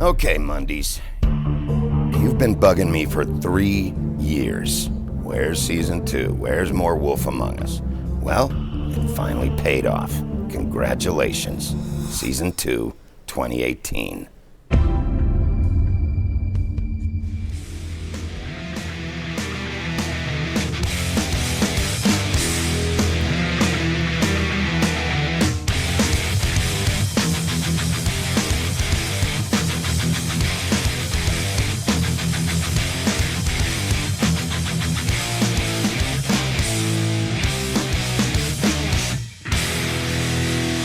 Okay, Mondays. You've been bugging me for 3 years. Where's Season 2? Where's more Wolf Among Us? Well, it finally paid off. Congratulations. Season 2, 2018.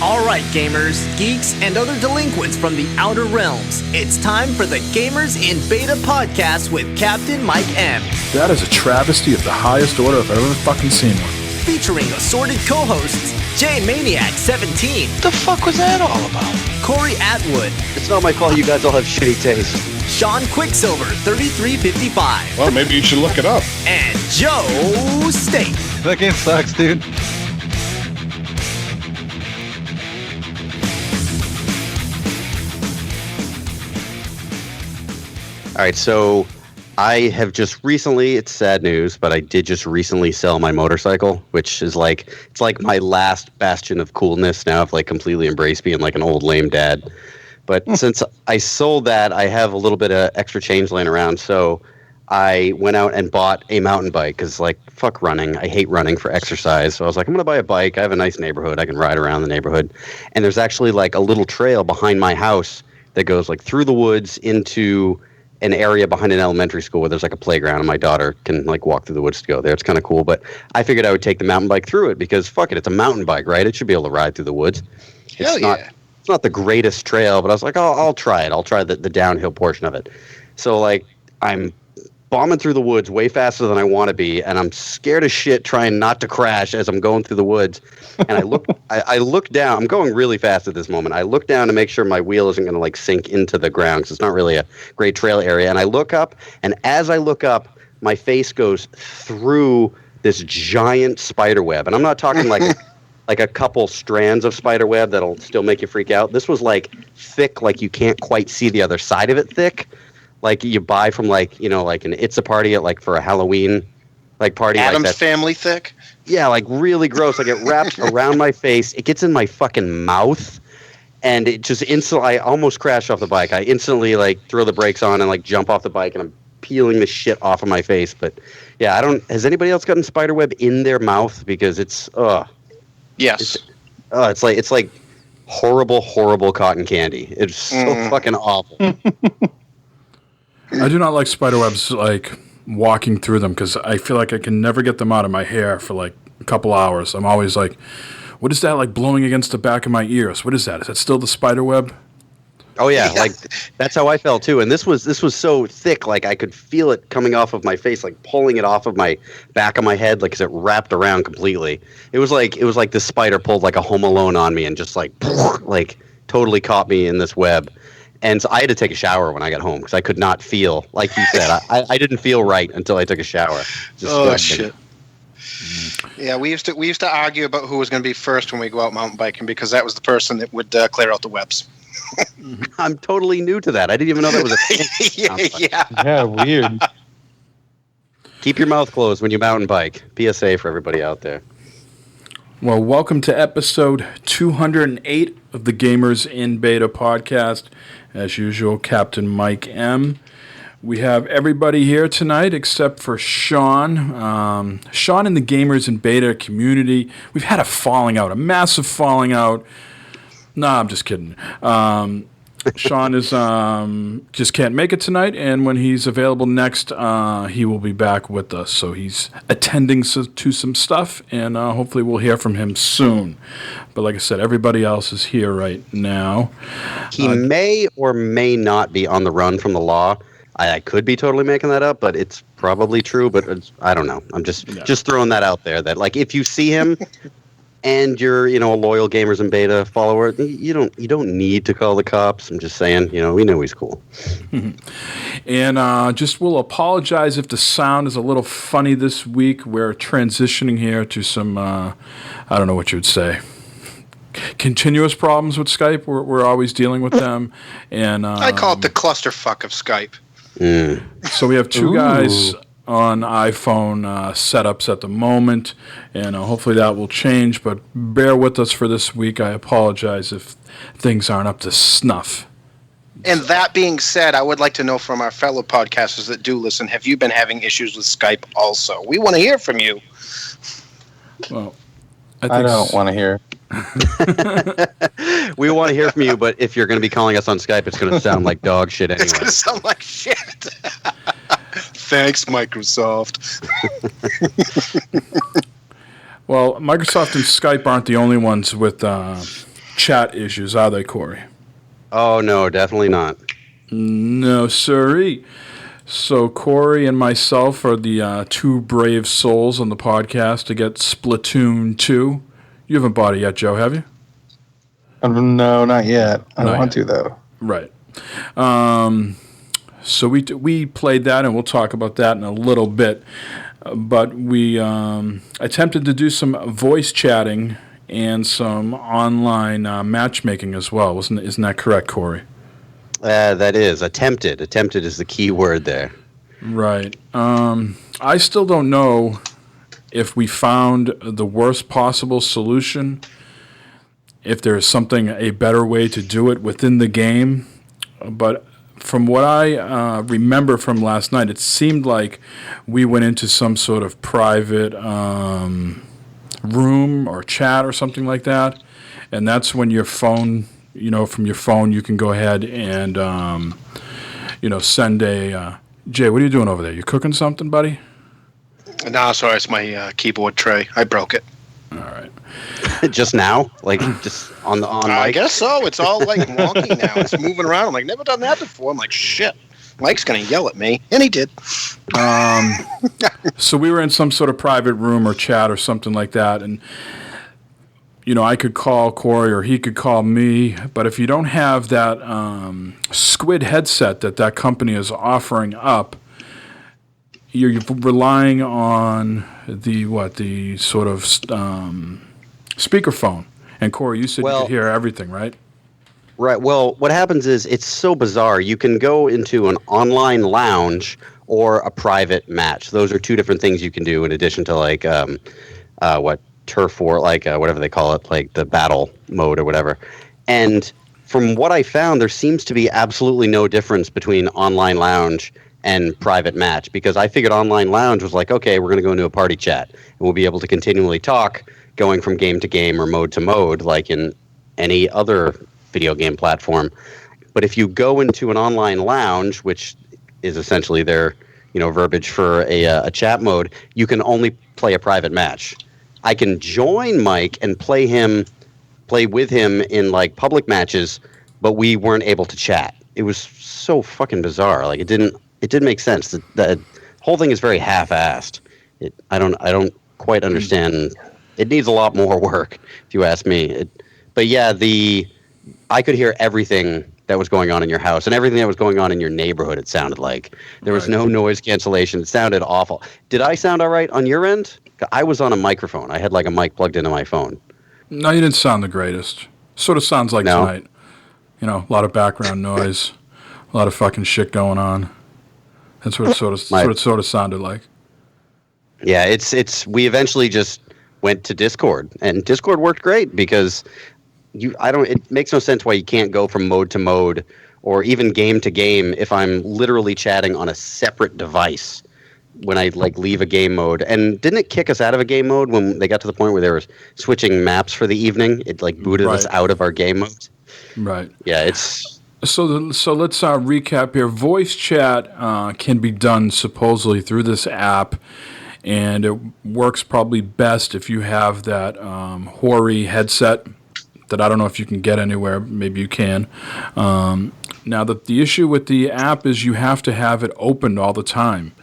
Alright gamers, geeks, and other delinquents from the Outer Realms, it's time for the Gamers in Beta podcast with Captain Mike M. That is a travesty of the highest order I've ever fucking seen one. Featuring assorted co-hosts, J Maniac 17. The fuck was that all about? Corey Atwood. It's not my fault you guys all have shitty taste. Sean Quicksilver 3355. Well, maybe you should look it up. And Joe State. That game sucks, dude. All right, so I have just recently, it's sad news, but I did just recently sell my motorcycle, which is like, it's like my last bastion of coolness now. I've like completely embraced being like an old lame dad. But since I sold that, I have a little bit of extra change laying around. So I went out and bought a mountain bike because like, fuck running. I hate running for exercise. So I was like, I'm going to buy a bike. I have a nice neighborhood. I can ride around the neighborhood. And there's actually like a little trail behind my house that goes like through the woods into an area behind an elementary school where there's like a playground and my daughter can like walk through the woods to go there. It's kind of cool, but I figured I would take the mountain bike through it because fuck it, it's a mountain bike, right? It should be able to ride through the woods. It's not the greatest trail, but I was like, oh, I'll try it. I'll try the downhill portion of it. So like I'm bombing through the woods way faster than I want to be, and I'm scared as shit trying not to crash as I'm going through the woods. And I look down. I'm going really fast at this moment. I look down to make sure my wheel isn't going to like sink into the ground because it's not really a great trail area. And I look up, and as I look up, my face goes through this giant spider web. And I'm not talking like like a couple strands of spider web that'll still make you freak out. This was like thick, like you can't quite see the other side of it thick. Like you buy from like, you know, like an It's a Party at like for a Halloween like party. Adam's like that. Family thick? Yeah, like really gross. Like it wraps around my face. It gets in my fucking mouth. And it just instantly, I almost crashed off the bike. I instantly like throw the brakes on and like jump off the bike and I'm peeling the shit off of my face. But yeah, has anybody else gotten spiderweb in their mouth? Because it's, yes. It's like horrible cotton candy. It's so fucking awful. I do not like spiderwebs, like, walking through them because I feel like I can never get them out of my hair for, like, a couple hours. I'm always like, what is that, like, blowing against the back of my ears? What is that? Is that still the spiderweb? Oh, yeah. Like, that's how I felt, too. And this was so thick, like, I could feel it coming off of my face, like, pulling it off of my back of my head, like, 'cause it wrapped around completely. It was like the spider pulled, like, a Home Alone on me and just, like, totally caught me in this web. And so I had to take a shower when I got home because I could not feel, like you said, I didn't feel right until I took a shower. Oh, shit. Yeah, we used to argue about who was going to be first when we go out mountain biking because that was the person that would clear out the webs. I'm totally new to that. I didn't even know that was a thing. Yeah, weird. Keep your mouth closed when you mountain bike. PSA for everybody out there. Well, welcome to episode 208 of the Gamers in Beta podcast. As usual, Captain Mike M. We have everybody here tonight except for Sean. Sean and the Gamers in Beta community, we've had a massive falling out. Nah, I'm just kidding. Sean is just can't make it tonight, and when he's available next, he will be back with us. So he's attending to some stuff, and hopefully we'll hear from him soon. But like I said, everybody else is here right now. He may or may not be on the run from the law. I could be totally making that up, but it's probably true. But I don't know. I'm just throwing that out there. That like if you see him. And you're, a loyal Gamers in Beta follower. You don't need to call the cops. I'm just saying, we know he's cool. And just we'll apologize if the sound is a little funny this week. We're transitioning here to some, I don't know what you would say, continuous problems with Skype. We're always dealing with them, and I call it the clusterfuck of Skype. So we have two guys on iPhone setups at the moment, and hopefully that will change. But bear with us for this week. I apologize if things aren't up to snuff. And that being said, I would like to know from our fellow podcasters that do listen, have you been having issues with Skype also? We want to hear from you. Well, I don't want to hear. We want to hear from you, but if you're going to be calling us on Skype, it's going to sound like dog shit anyway. It's going to sound like shit. Thanks, Microsoft. Well, Microsoft and Skype aren't the only ones with chat issues, are they, Corey? Oh, no, definitely not. No, sirree. So Corey and myself are the two brave souls on the podcast to get Splatoon 2. You haven't bought it yet, Joe, have you? No, not yet. I don't want to, though. Right. So we played that, and we'll talk about that in a little bit. But we attempted to do some voice chatting and some online matchmaking as well. Isn't that correct, Corey? That is. Attempted. Attempted is the key word there. Right. I still don't know if we found the worst possible solution, if there's a better way to do it within the game. But from what I remember from last night, it seemed like we went into some sort of private room or chat or something like that. And that's when your phone, from your phone, you can go ahead and, send a... Jay, what are you doing over there? You cooking something, buddy? No, sorry, it's my keyboard tray. I broke it. All right. Just now? Like, just on I mic? guess so. It's all like wonky now. It's moving around. I'm like, never done that before. I'm like, shit. Mike's going to yell at me. And he did. So we were in some sort of private room or chat or something like that. And, I could call Corey or he could call me. But if you don't have that Squid headset that company is offering up, you're relying on the sort of speakerphone. And Corey, you said you could hear everything, right? Right. Well, what happens is it's so bizarre. You can go into an online lounge or a private match. Those are two different things you can do in addition to like turf war, like whatever they call it, like the battle mode or whatever. And from what I found, there seems to be absolutely no difference between online lounge and private match, because I figured online lounge was like, okay, we're going to go into a party chat and we'll be able to continually talk going from game to game or mode to mode like in any other video game platform. But if you go into an online lounge, which is essentially their verbiage for a chat mode, you can only play a private match. I can join Mike and play with him in like public matches, but we weren't able to chat. It was so fucking bizarre. Like it didn't make sense. The whole thing is very half-assed. I don't quite understand. It needs a lot more work, if you ask me. But yeah, I could hear everything that was going on in your house and everything that was going on in your neighborhood. It sounded like there was no noise cancellation. It sounded awful. Did I sound all right on your end? I was on a microphone. I had like a mic plugged into my phone. No, you didn't sound the greatest. Sort of sounds like tonight. A lot of background noise, a lot of fucking shit going on. That's what it sort of sounded like. Yeah, we eventually just went to Discord, and Discord worked great because it makes no sense why you can't go from mode to mode or even game to game if I'm literally chatting on a separate device when I like leave a game mode. And didn't it kick us out of a game mode when they got to the point where they were switching maps for the evening? It like booted us out of our game mode. Right. Yeah, it's... So let's recap here. Voice chat can be done supposedly through this app, and it works probably best if you have that Hori headset that I don't know if you can get anywhere. Maybe you can. Now, the issue with the app is you have to have it opened all the time.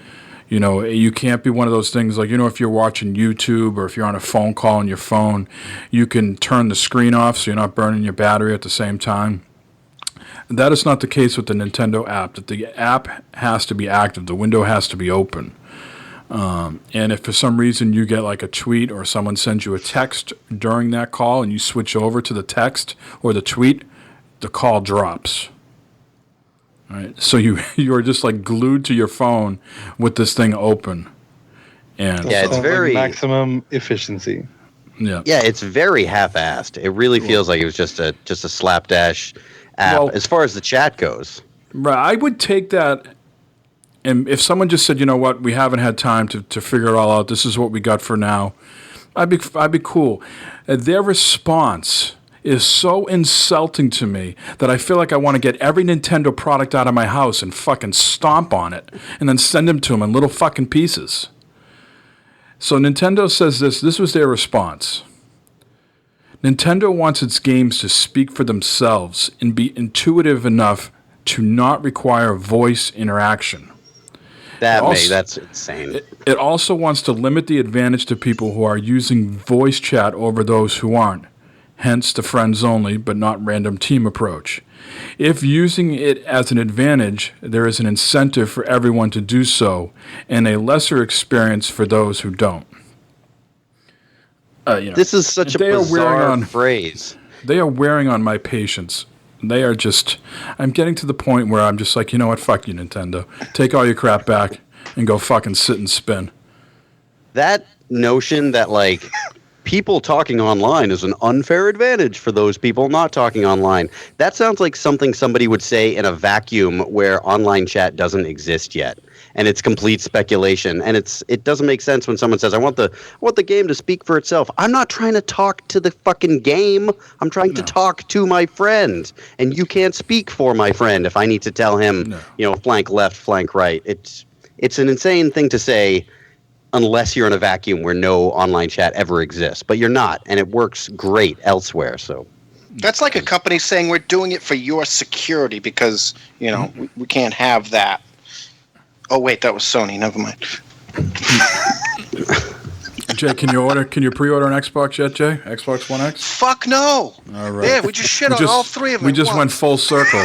You can't be one of those things like, if you're watching YouTube or if you're on a phone call on your phone, you can turn the screen off so you're not burning your battery at the same time. That is not the case with the Nintendo app. That the app has to be active. The window has to be open. And if for some reason you get like a tweet or someone sends you a text during that call and you switch over to the text or the tweet, the call drops. All right, so you're just like glued to your phone with this thing open. And yeah, it's very maximum efficiency. Yeah, it's very half-assed. It really feels like it was just a slapdash app as far as the chat goes. Right, I would take that. And if someone just said, you know what, we haven't had time to figure it all out, this is what we got for now, I'd be cool. Their response is so insulting to me that I feel like I want to get every Nintendo product out of my house and fucking stomp on it and then send them to them in little fucking pieces. So Nintendo says this was their response. Nintendo wants its games to speak for themselves and be intuitive enough to not require voice interaction. That's insane. It also wants to limit the advantage to people who are using voice chat over those who aren't, hence the friends only but not random team approach. If using it as an advantage, there is an incentive for everyone to do so and a lesser experience for those who don't. This is such a bizarre phrase. They are wearing on my patience. They are just... I'm getting to the point where I'm just like, you know what, fuck you, Nintendo. Take all your crap back and go fucking sit and spin. That notion that, like, people talking online is an unfair advantage for those people not talking online, that sounds like something somebody would say in a vacuum where online chat doesn't exist yet. And it's complete speculation. And it doesn't make sense when someone says, I want the game to speak for itself. I'm not trying to talk to the fucking game. I'm trying to talk to my friend. And you can't speak for my friend if I need to tell him, flank left, flank right. It's an insane thing to say unless you're in a vacuum where no online chat ever exists. But you're not. And it works great elsewhere. So that's like a company saying we're doing it for your security because, we can't have that. Oh wait, that was Sony. Never mind. Jay, can you pre-order an Xbox yet, Jay? Xbox One X? Fuck no. All right. Yeah, we just shit on all three of them. We just went full circle.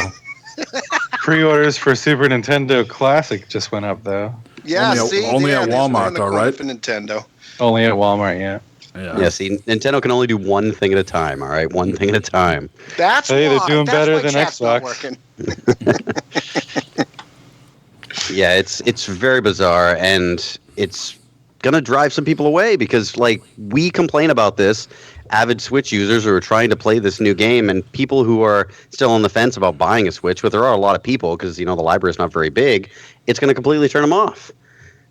Pre-orders for Super Nintendo Classic just went up though. Yeah, only at Walmart, though, right? For Nintendo. Only at Walmart, yeah. Yeah, see, Nintendo can only do one thing at a time, all right? One thing at a time. That's why they're doing better than chat's not Xbox. working. Yeah, it's very bizarre, and it's going to drive some people away because, like, we complain about this, avid Switch users who are trying to play this new game, and people who are still on the fence about buying a Switch, but there are a lot of people because, the library is not very big, it's going to completely turn them off.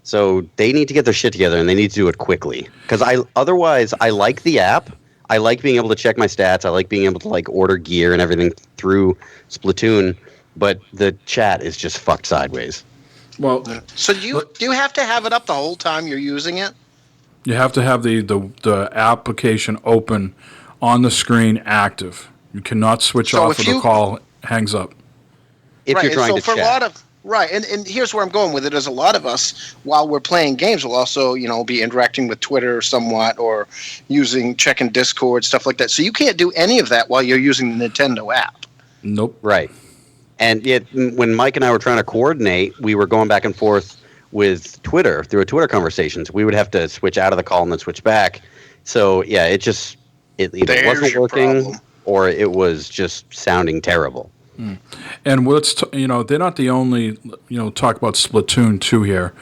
So they need to get their shit together, and they need to do it quickly. Because otherwise, I like the app. I like being able to check my stats. I like being able to, like, order gear and everything through Splatoon, but the chat is just fucked sideways. Well, so do you have to have it up the whole time you're using it? You have to have the application open on the screen active. You cannot switch off if the call hangs up. If you're trying to chat. And here's where I'm going with it is a lot of us, while we're playing games, will also, be interacting with Twitter somewhat or checking Discord, stuff like that. So you can't do any of that while you're using the Nintendo app. Nope. Right. And yet, when Mike and I were trying to coordinate, we were going back and forth with Twitter, through a Twitter conversations. We would have to switch out of the call and then switch back. So, yeah, it either wasn't working or it was just sounding terrible. Mm. And they're not the only, talk about Splatoon 2 here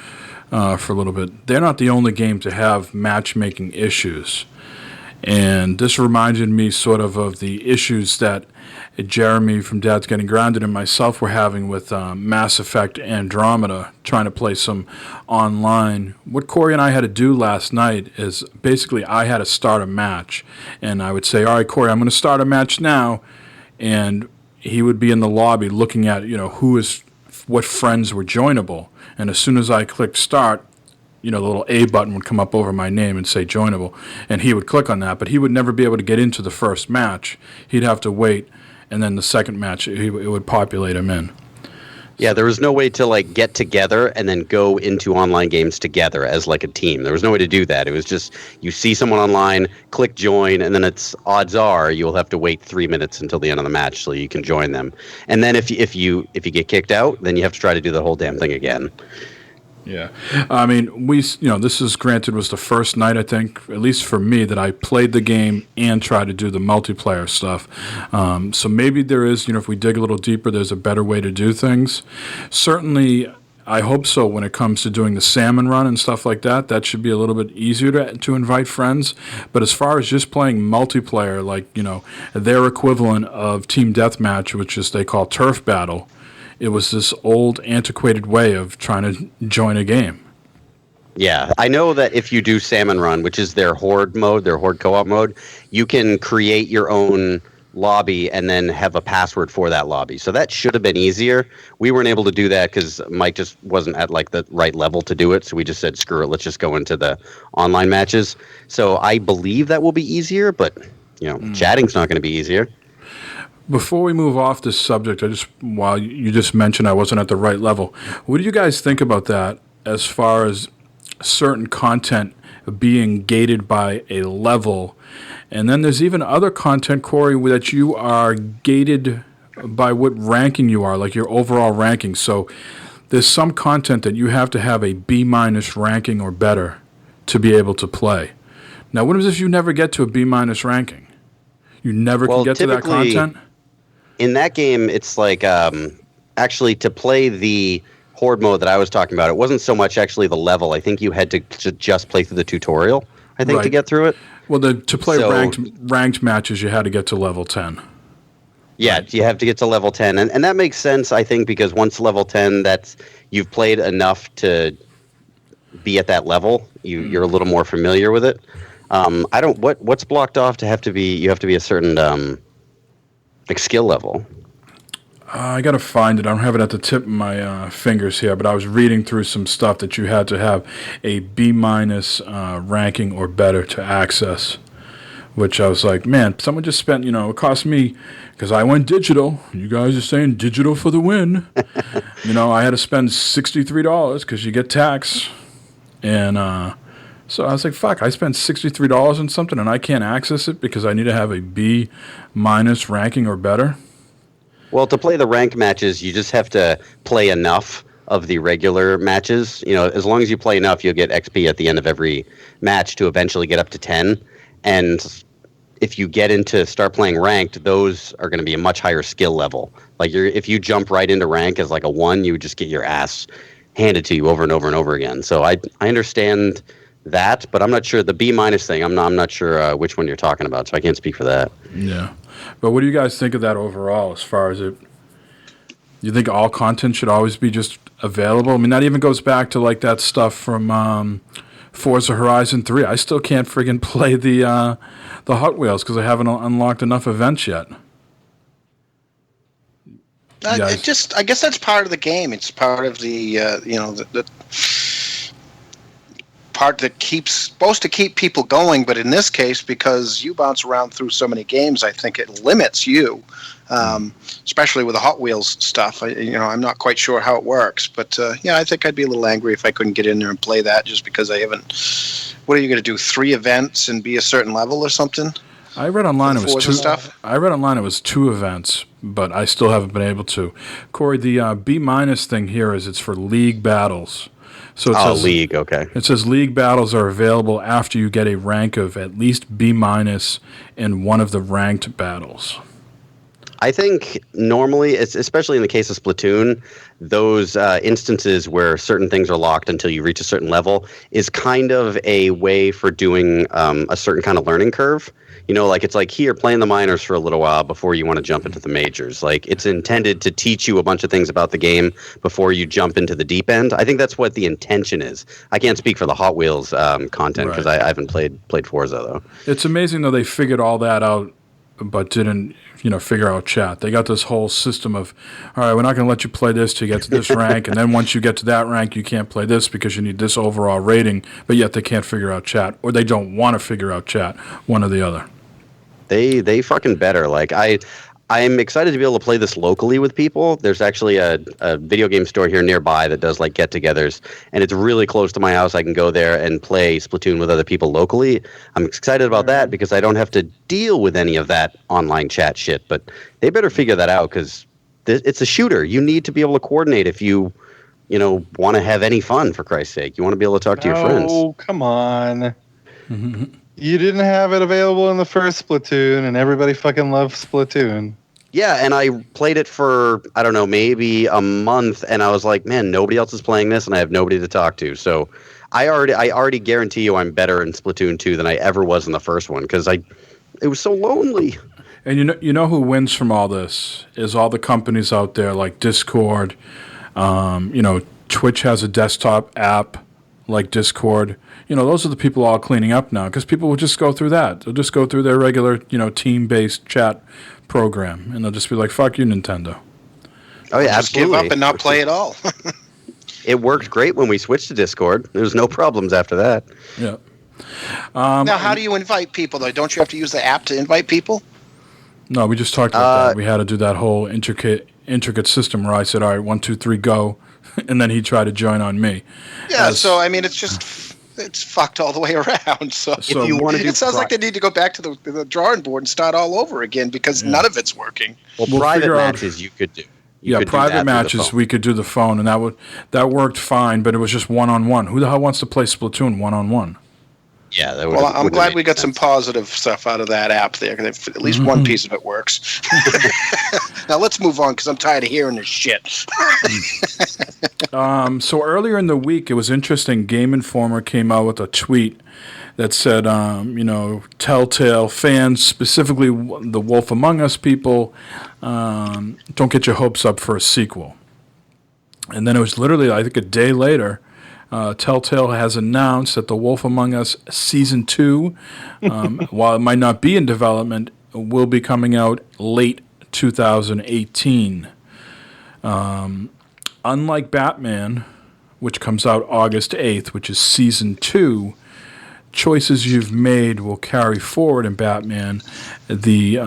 for a little bit. They're not the only game to have matchmaking issues. And this reminded me sort of the issues that Jeremy from Dad's Getting Grounded and myself were having with Mass Effect Andromeda, trying to play some online. What Corey and I had to do last night is basically I had to start a match. And I would say, all right, Corey, I'm going to start a match now. And he would be in the lobby looking at, what friends were joinable. And as soon as I clicked start, the little A button would come up over my name and say joinable. And he would click on that, but he would never be able to get into the first match. He'd have to wait, and then the second match, it would populate him in. Yeah, there was no way to, like, get together and then go into online games together as, like, a team. There was no way to do that. It was just you see someone online, click join, and then odds are you'll have to wait 3 minutes until the end of the match so you can join them. And then if you get kicked out, then you have to try to do the whole damn thing again. Yeah, I mean, this is granted was the first night, I think, at least for me, that I played the game and tried to do the multiplayer stuff. So maybe there is, if we dig a little deeper, there's a better way to do things. Certainly, I hope so when it comes to doing the salmon run and stuff like that. That should be a little bit easier to invite friends. But as far as just playing multiplayer, like, their equivalent of Team Deathmatch, which is they call Turf Battle, it was this old, antiquated way of trying to join a game. Yeah, I know that if you do Salmon Run, which is their horde mode, their horde co-op mode, you can create your own lobby and then have a password for that lobby. So that should have been easier. We weren't able to do that because Mike just wasn't at like the right level to do it. So we just said, screw it, let's just go into the online matches. So I believe that will be easier, but chatting's not going to be easier. Before we move off this subject, while you just mentioned I wasn't at the right level, what do you guys think about that as far as certain content being gated by a level? And then there's even other content, Corey, that you are gated by what ranking you are, like your overall ranking. So there's some content that you have to have a B- ranking or better to be able to play. Now, what if you never get to a B- ranking? You never can get to that content? In that game, it's like actually to play the horde mode that I was talking about, it wasn't so much actually the level. I think you had to just play through the tutorial, to get through it. Well, to play ranked matches, you had to get to level 10. Yeah, right. You have to get to level 10. And that makes sense, I think, because once level 10, you've played enough to be at that level. You're a little more familiar with it. What's blocked off to have to be, you have to be a certain skill level. I got to find it. I don't have it at the tip of my fingers here, but I was reading through some stuff that you had to have a B- ranking or better to access, which I was like, man, someone just spent, it cost me, because I went digital. You guys are saying digital for the win. I had to spend $63 because you get tax. And so I was like, fuck, I spent $63 on something and I can't access it because I need to have a B- ranking or better. Well, to play the ranked matches, you just have to play enough of the regular matches. As long as you play enough, you'll get XP at the end of every match to eventually get up to 10. And if you start playing ranked, those are going to be a much higher skill level. Like if you jump right into rank as like a 1, you would just get your ass handed to you over and over and over again. So I understand that, but I'm not sure the B- thing. I'm not sure which one you're talking about, so I can't speak for that. Yeah, but what do you guys think of that overall? As far as it, you think all content should always be just available? I mean, that even goes back to like that stuff from Forza Horizon 3. I still can't friggin' play the Hot Wheels because I haven't unlocked enough events yet. I guess that's part of the game. It's part of the the part that supposed to keep people going, but in this case, because you bounce around through so many games, I think it limits you, especially with the Hot Wheels stuff. I'm not quite sure how it works, but I think I'd be a little angry if I couldn't get in there and play that just because I haven't. What are you going to do? 3 events and be a certain level or something? I read online it was 2. Stuff? I read online it was 2 events, but I still haven't been able to. Corey, the B- thing here is it's for league battles. So it says, league, okay. It says league battles are available after you get a rank of at least B- in one of the ranked battles. I think normally, especially in the case of Splatoon, those instances where certain things are locked until you reach a certain level is kind of a way for doing a certain kind of learning curve. It's like here, playing the minors for a little while before you want to jump into the majors. Like, it's intended to teach you a bunch of things about the game before you jump into the deep end. I think that's what the intention is. I can't speak for the Hot Wheels content because I haven't played Forza, though. It's amazing, though, they figured all that out but didn't, figure out chat. They got this whole system of, all right, we're not going to let you play this till you get to this rank, and then once you get to that rank, you can't play this because you need this overall rating, but yet they can't figure out chat, or they don't want to figure out chat, one or the other. They fucking better. Like, I'm excited to be able to play this locally with people. There's actually a video game store here nearby that does like get-togethers, and it's really close to my house. I can go there and play Splatoon with other people locally. I'm excited about that because I don't have to deal with any of that online chat shit, but they better figure that out because it's a shooter. You need to be able to coordinate if you want to have any fun, for Christ's sake. You want to be able to talk to your friends. Oh, come on. You didn't have it available in the first Splatoon, and everybody fucking loves Splatoon. Yeah, and I played it for, I don't know, maybe a month, and I was like, man, nobody else is playing this, and I have nobody to talk to. So I already guarantee you I'm better in Splatoon 2 than I ever was in the first one, because it was so lonely. And you know who wins from all this is all the companies out there like Discord. Twitch has a desktop app like Discord. Those are the people all cleaning up now because people will just go through that. They'll just go through their regular, team-based chat program, and they'll just be like, "Fuck you, Nintendo." Oh yeah, just absolutely. give up and not play at all. It worked great when we switched to Discord. There's no problems after that. Yeah. Now, how do you invite people, though? Don't you have to use the app to invite people? No, we just talked about that. We had to do that whole intricate system where I said, "All right, 1, 2, 3, go," and then he tried to join on me. Yeah. It's fucked all the way around. So if you want to do it sounds like they need to go back to the drawing board and start all over again because none of it's working. Well, We'll private figure out- matches you could do. Private matches we could do the phone, and that worked fine, but it was just one-on-one. Who the hell wants to play Splatoon one-on-one? Yeah, that Well, I'm glad we got some positive stuff out of that app there. 'Cause at least one piece of it works. Now let's move on because I'm tired of hearing this shit. So earlier in the week, it was interesting. Game Informer came out with a tweet that said, Telltale fans, specifically the Wolf Among Us people, don't get your hopes up for a sequel. And then it was literally, I think, a day later, Telltale has announced that The Wolf Among Us Season 2, while it might not be in development, will be coming out late 2018. Unlike Batman, which comes out August 8th, which is Season 2, choices you've made will carry forward in Batman. The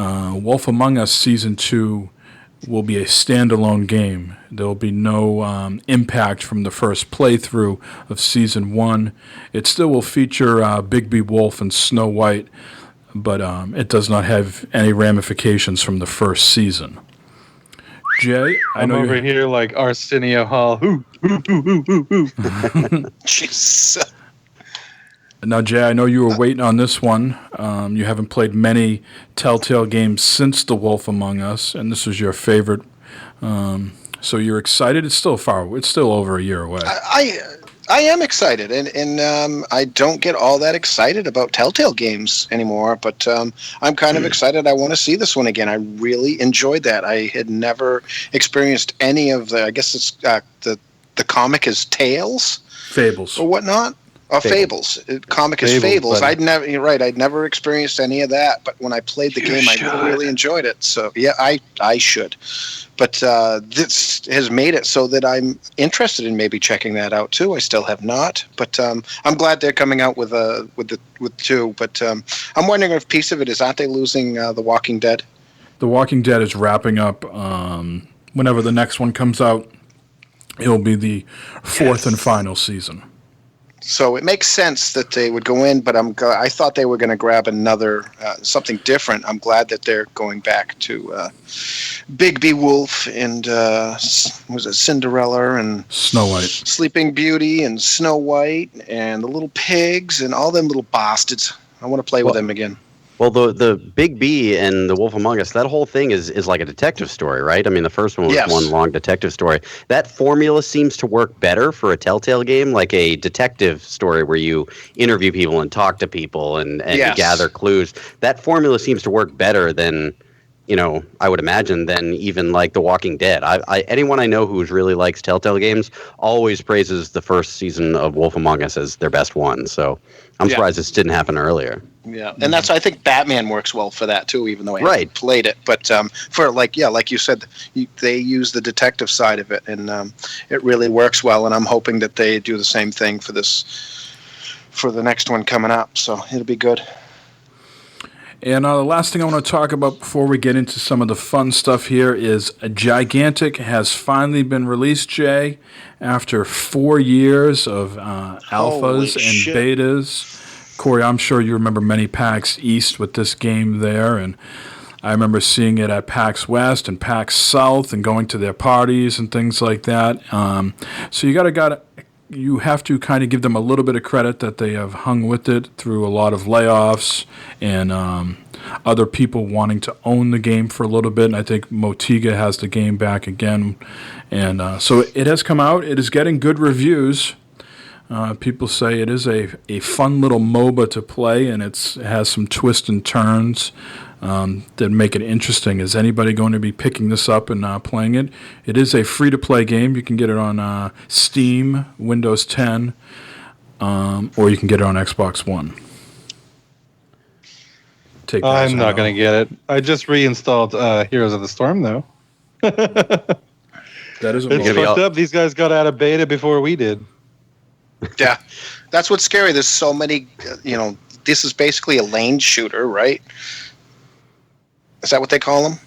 Wolf Among Us Season 2 will be a standalone game. There will be no impact from the first playthrough of Season 1. It still will feature Bigby Wolf and Snow White, but it does not have any ramifications from the first season. Jay, I'm over here like Arsenio Hall. Jeez. Now, Jay, I know you were waiting on this one. You haven't played many Telltale games since The Wolf Among Us, and this was your favorite. So you're excited? It's still It's still over a year away. I am excited, and I don't get all that excited about Telltale games anymore. But I'm kind of excited. I want to see this one again. I really enjoyed that. I had never experienced any of the. I guess it's the comic is Tales, Fables, or whatnot. Fables. Comic is Fables. Buddy. You're right. I'd never experienced any of that, but when I played the game, I really enjoyed it. So yeah, I should. But this has made it so that I'm interested in maybe checking that out too. I still have not, but I'm glad they're coming out with two. But I'm wondering if a piece of it is, aren't they losing The Walking Dead? The Walking Dead is wrapping up. Whenever the next one comes out, it'll be the fourth and final season. So it makes sense that they would go in, but I thought they were going to grab another something different. I'm glad that they're going back to Bigby Wolf and was it Cinderella and Snow White, Sleeping Beauty and Snow White and the little pigs and all them little bastards. I want to play with them again. Well, the Big B and the Wolf Among Us, that whole thing is like a detective story, right? I mean, the first one was one long detective story. That formula seems to work better for a Telltale game, like a detective story where you interview people and talk to people and you gather clues. That formula seems to work better than, I would imagine, than even like The Walking Dead. Anyone I know who really likes Telltale games always praises the first season of Wolf Among Us as their best one. So I'm surprised this didn't happen earlier. Yeah, and I think Batman works well for that too, even though I haven't played it. But for like you said, they use the detective side of it, and it really works well. And I'm hoping that they do the same thing for the next one coming up. So it'll be good. And the last thing I want to talk about before we get into some of the fun stuff here is Gigantic has finally been released, Jay, after 4 years of alphas and betas. Corey, I'm sure you remember many PAX East with this game there. And I remember seeing it at PAX West and PAX South and going to their parties and things like that. So you have to kind of give them a little bit of credit that they have hung with it through a lot of layoffs and other people wanting to own the game for a little bit. And I think Motiga has the game back again. And so it has come out. It is getting good reviews. People say it is a fun little MOBA to play, and it has some twists and turns that make it interesting. Is anybody going to be picking this up and playing it? It is a free-to-play game. You can get it on Steam, Windows 10, or you can get it on Xbox One. I'm not going to get it. I just reinstalled Heroes of the Storm, though. That is it's fucked up. These guys got out of beta before we did. Yeah, that's what's scary. There's so many, this is basically a lane shooter, right? Is that what they call them?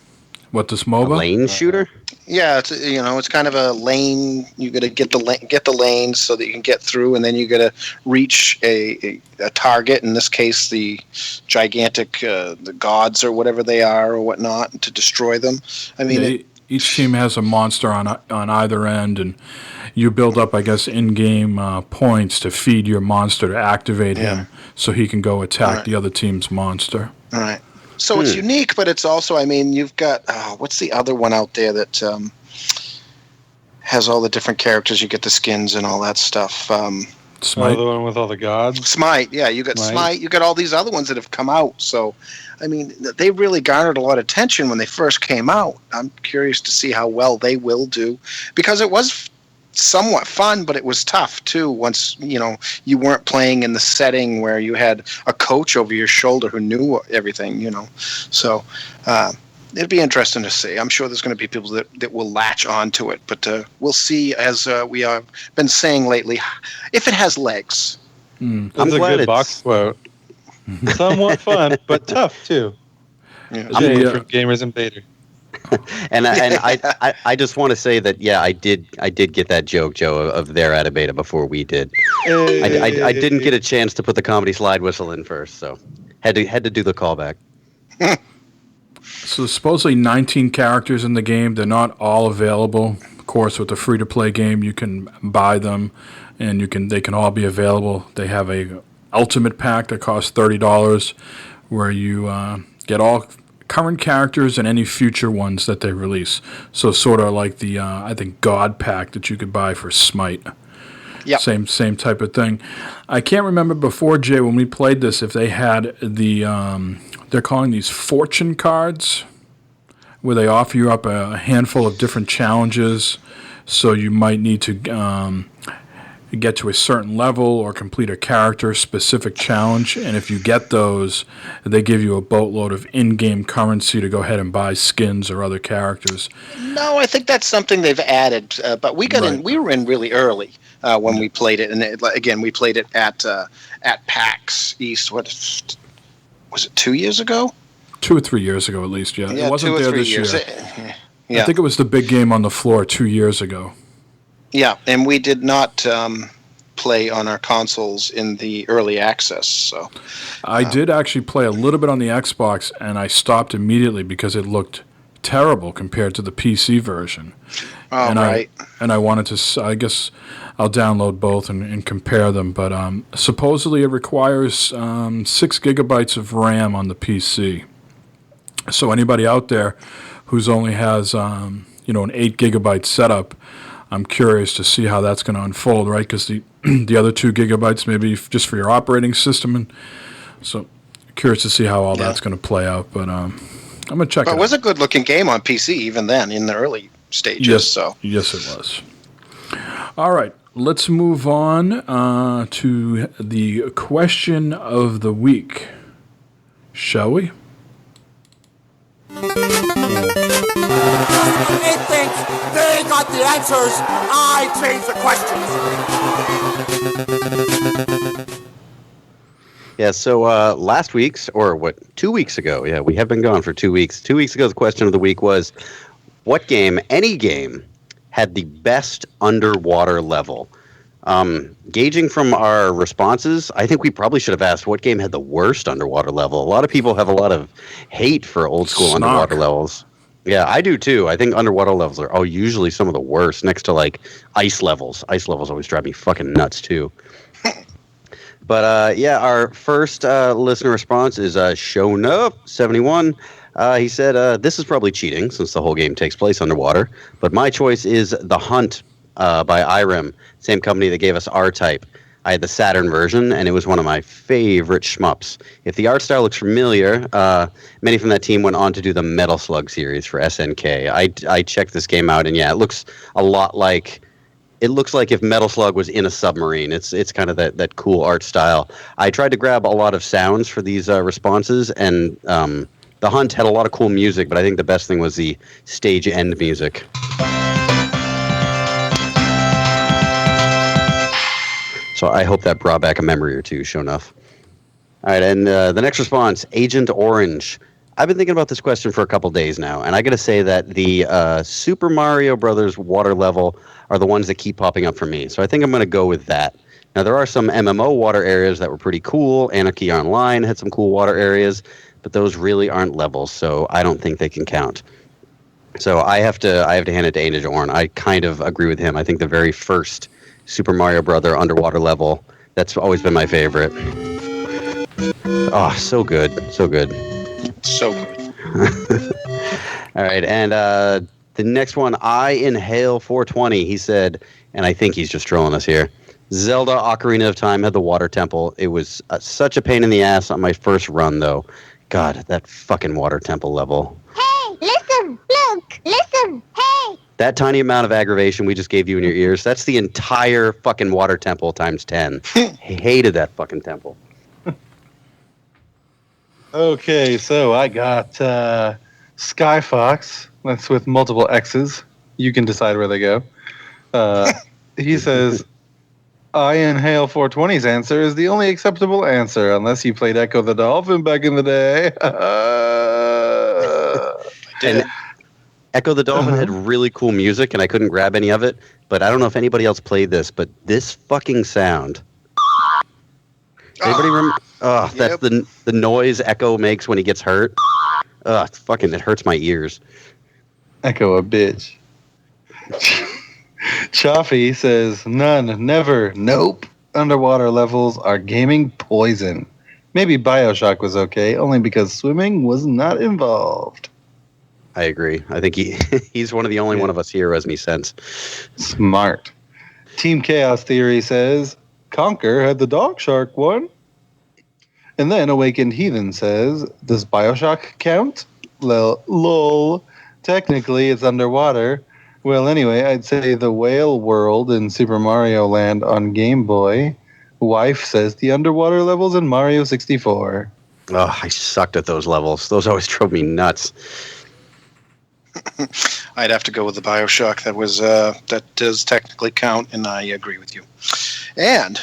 What, this MOBA? A lane shooter? Yeah, it's kind of a lane. You got to get the lanes so that you can get through, and then you got to reach a target. In this case, the gigantic the gods or whatever they are or whatnot, to destroy them. I mean, each team has a monster on either end, and you build up, I guess, in-game points to feed your monster to activate him so he can go attack the other team's monster. All right. So it's unique, but it's also, you've got, what's the other one out there that has all the different characters? You get the skins and all that stuff. Smite? The one with all the gods? Smite, yeah. You got Smite. You got all these other ones that have come out. So, they really garnered a lot of attention when they first came out. I'm curious to see how well they will do, because it was somewhat fun, but it was tough too once you weren't playing in the setting where you had a coach over your shoulder who knew everything, so it'd be interesting to see. I'm sure there's going to be people that will latch on to it, but we'll see, as we have been saying lately, if it has legs. That's a good box quote. Somewhat fun, but tough too. Yeah. For gamers and beta. and I just want to say that I did get that joke, Joe, of they're at a beta before we did. I didn't get a chance to put the comedy slide whistle in first, so had to do the callback. So there's supposedly 19 characters in the game. They're not all available. Of course, with the free-to-play game, you can buy them, and they can all be available. They have a ultimate pack that costs $30, where you get all current characters and any future ones that they release. So sort of like the I think God pack that you could buy for Smite. Yeah. Same type of thing. I can't remember before, Jay, when we played this, if they had the they're calling these fortune cards, where they offer you up a handful of different challenges. So you might need to get to a certain level or complete a character-specific challenge, and if you get those, they give you a boatload of in-game currency to go ahead and buy skins or other characters. No, I think that's something they've added, but we got in. We were in really early when we played it, and we played it at PAX East. What was it? 2 years ago? 2 or 3 years ago, at least. Yeah, it wasn't 2 or there 3 this years. year. Yeah. I think it was the big game on the floor 2 years ago. Yeah, and we did not play on our consoles in the early access. So I did actually play a little bit on the Xbox, and I stopped immediately because it looked terrible compared to the PC version. Oh, and right. I wanted to. I guess I'll download both and compare them. But supposedly it requires 6 gigabytes of RAM on the PC. So anybody out there who's only has an 8 gigabyte setup, I'm curious to see how that's going to unfold, right? Because the other 2 gigabytes maybe just for your operating system, and so curious to see how all that's going to play out. But I'm going to check it out. It was a good-looking game on PC even then in the early stages. Yes, it was. All right, let's move on to the question of the week, shall we? They think they got the answers. I change the questions. Yeah, so last week's, 2 weeks ago, we have been gone for 2 weeks. 2 weeks ago, the question of the week was, what game, any game, had the best underwater level? Gauging from our responses, I think we probably should have asked what game had the worst underwater level. A lot of people have a lot of hate for old school underwater levels. Yeah, I do too. I think underwater levels are usually some of the worst, next to like ice levels. Ice levels always drive me fucking nuts too. But yeah, our first listener response is Shownup71. He said, this is probably cheating since the whole game takes place underwater, but my choice is The Hunt by Irem, same company that gave us R-Type. I had the Saturn version, and it was one of my favorite shmups. If the art style looks familiar, many from that team went on to do the Metal Slug series for SNK. I checked this game out, and yeah, it looks a lot like... It looks like if Metal Slug was in a submarine. It's kind of that cool art style. I tried to grab a lot of sounds for these responses, and The Hunt had a lot of cool music, but I think the best thing was the stage end music. So I hope that brought back a memory or two, sure enough. All right, and the next response, Agent Orange. I've been thinking about this question for a couple days now, and I got to say that the Super Mario Brothers water level are the ones that keep popping up for me. So I think I'm going to go with that. Now, there are some MMO water areas that were pretty cool. Anarchy Online had some cool water areas, but those really aren't levels, so I don't think they can count. So I have to hand it to Agent Orange. I kind of agree with him. I think the very first Super Mario Brother underwater level, that's always been my favorite. Oh, so good. So good. So good. All right, and the next one, I Inhale 420, he said, and I think he's just trolling us here. Zelda Ocarina of Time had the water temple. It was such a pain in the ass on my first run, though. God, that fucking water temple level. Hey, listen, look, listen, hey. That tiny amount of aggravation we just gave you in your ears, that's the entire fucking water temple times 10. Hated that fucking temple. Okay, so I got Sky Fox. That's with multiple X's. You can decide where they go. He says, I Inhale 420's answer is the only acceptable answer, unless you played Echo the Dolphin back in the day. And Echo the Dolphin had really cool music, and I couldn't grab any of it, but I don't know if anybody else played this, but this fucking sound... Anybody remember? Oh, that's the noise Echo makes when he gets hurt. It hurts my ears. Echo a bitch. Chaffee says, none, never, nope. Underwater levels are gaming poison. Maybe Bioshock was okay, only because swimming was not involved. I agree. I think he's one of the only one of us here who has any sense. Smart. Team Chaos Theory says, Conker had the Dog Shark one. And then Awakened Heathen says, does Bioshock count? Lol. Technically, it's underwater. Well, anyway, I'd say the whale world in Super Mario Land on Game Boy. Wife says the underwater levels in Mario 64. Oh, I sucked at those levels. Those always drove me nuts. I'd have to go with the Bioshock. That does technically count, and I agree with you. And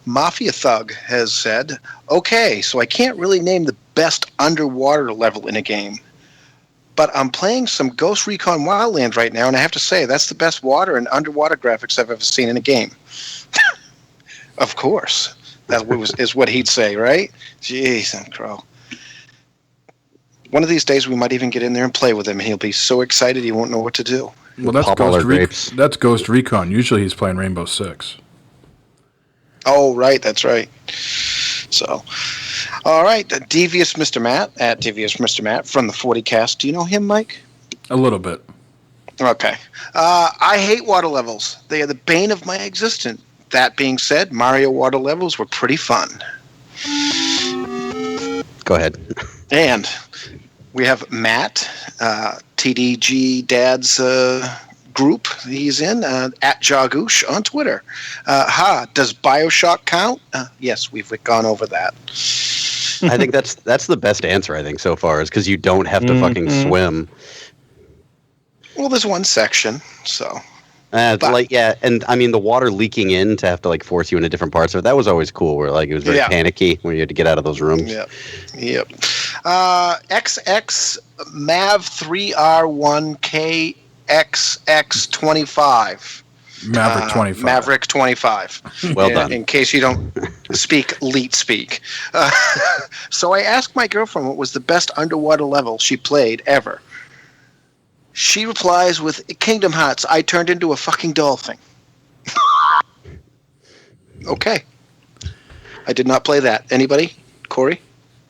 Mafia Thug has said, okay, so I can't really name the best underwater level in a game, but I'm playing some Ghost Recon Wildlands right now, and I have to say, that's the best water and underwater graphics I've ever seen in a game. Of course. That is what he'd say, right? Jeez, I'm crow. One of these days, we might even get in there and play with him, and he'll be so excited he won't know what to do. Well, that's Ghost Recon. Usually he's playing Rainbow Six. Oh, right. That's right. So, all right. Devious Mr. Matt, at Devious Mr. Matt from the 40 Cast. Do you know him, Mike? A little bit. Okay. I hate water levels. They are the bane of my existence. That being said, Mario water levels were pretty fun. Go ahead. And we have Matt, TDG Dad's group he's in, at Jagoosh on Twitter. Does Bioshock count? Yes, we've gone over that. I think that's the best answer, I think, so far, is because you don't have to fucking swim. Well, there's one section, so... and I mean, the water leaking in to have to, like, force you into different parts of it, that was always cool, where, like, it was very panicky when you had to get out of those rooms. Yep. XX Mav 3R1KXX25 Maverick 25. Maverick 25. Well done. In case you don't speak leet speak. So I asked my girlfriend what was the best underwater level she played ever. She replies with Kingdom Hearts. I turned into a fucking dolphin. Okay. I did not play that. Anybody? Corey?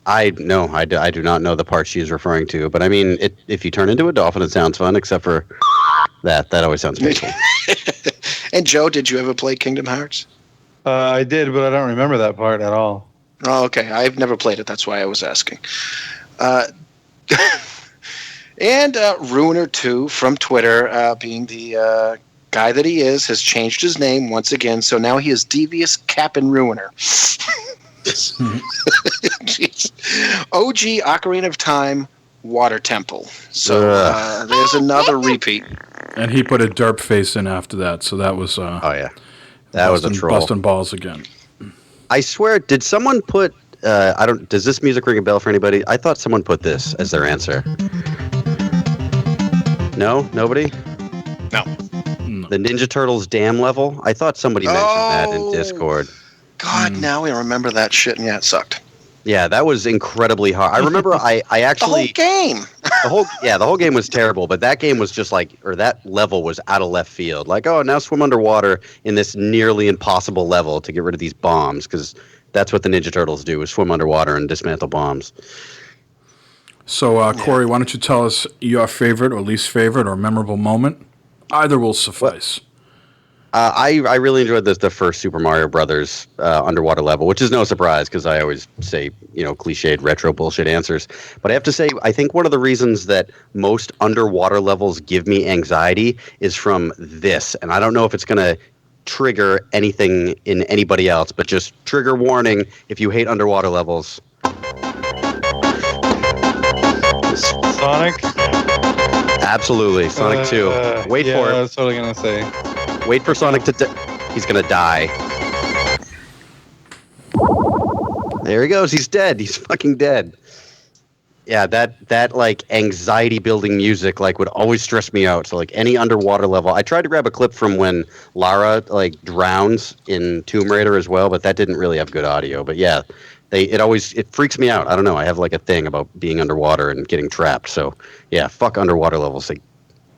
I do not know the part she's referring to, but I mean, if you turn into a dolphin, it sounds fun, except for that. That always sounds painful. And Joe, did you ever play Kingdom Hearts? I did, but I don't remember that part at all. Oh, okay. I've never played it. That's why I was asking. And Ruiner 2 from Twitter, being the guy that he is, has changed his name once again. So now he is Devious Cap'n Ruiner. Jeez. OG Ocarina of Time Water Temple. So there's another repeat. And he put a derp face in after that, so that was Oh yeah, that was a troll. Busting balls again. I swear, did someone put? Does this music ring a bell for anybody? I thought someone put this as their answer. No, nobody. No. The Ninja Turtles dam level. I thought somebody mentioned that in Discord. God, now we remember that shit, and yeah, it sucked. Yeah, that was incredibly hard. I remember I actually the whole game. the whole game was terrible, but that game was just that level was out of left field. Like, oh, now swim underwater in this nearly impossible level to get rid of these bombs, because that's what the Ninja Turtles do, is swim underwater and dismantle bombs. So, Corey, why don't you tell us your favorite or least favorite or memorable moment? Either will suffice. I really enjoyed the first Super Mario Brothers underwater level, which is no surprise because I always say, cliched retro bullshit answers. But I have to say, I think one of the reasons that most underwater levels give me anxiety is from this. And I don't know if it's going to trigger anything in anybody else, but just trigger warning if you hate underwater levels. Sonic? Absolutely. Sonic 2. Wait for it. I was totally going to say. Wait for Sonic to he's going to die. There he goes. He's dead. He's fucking dead. Yeah, that like anxiety building music would always stress me out. So any underwater level. I tried to grab a clip from when Lara drowns in Tomb Raider as well, but that didn't really have good audio. But yeah, it freaks me out. I don't know. I have a thing about being underwater and getting trapped. So yeah, fuck underwater levels. They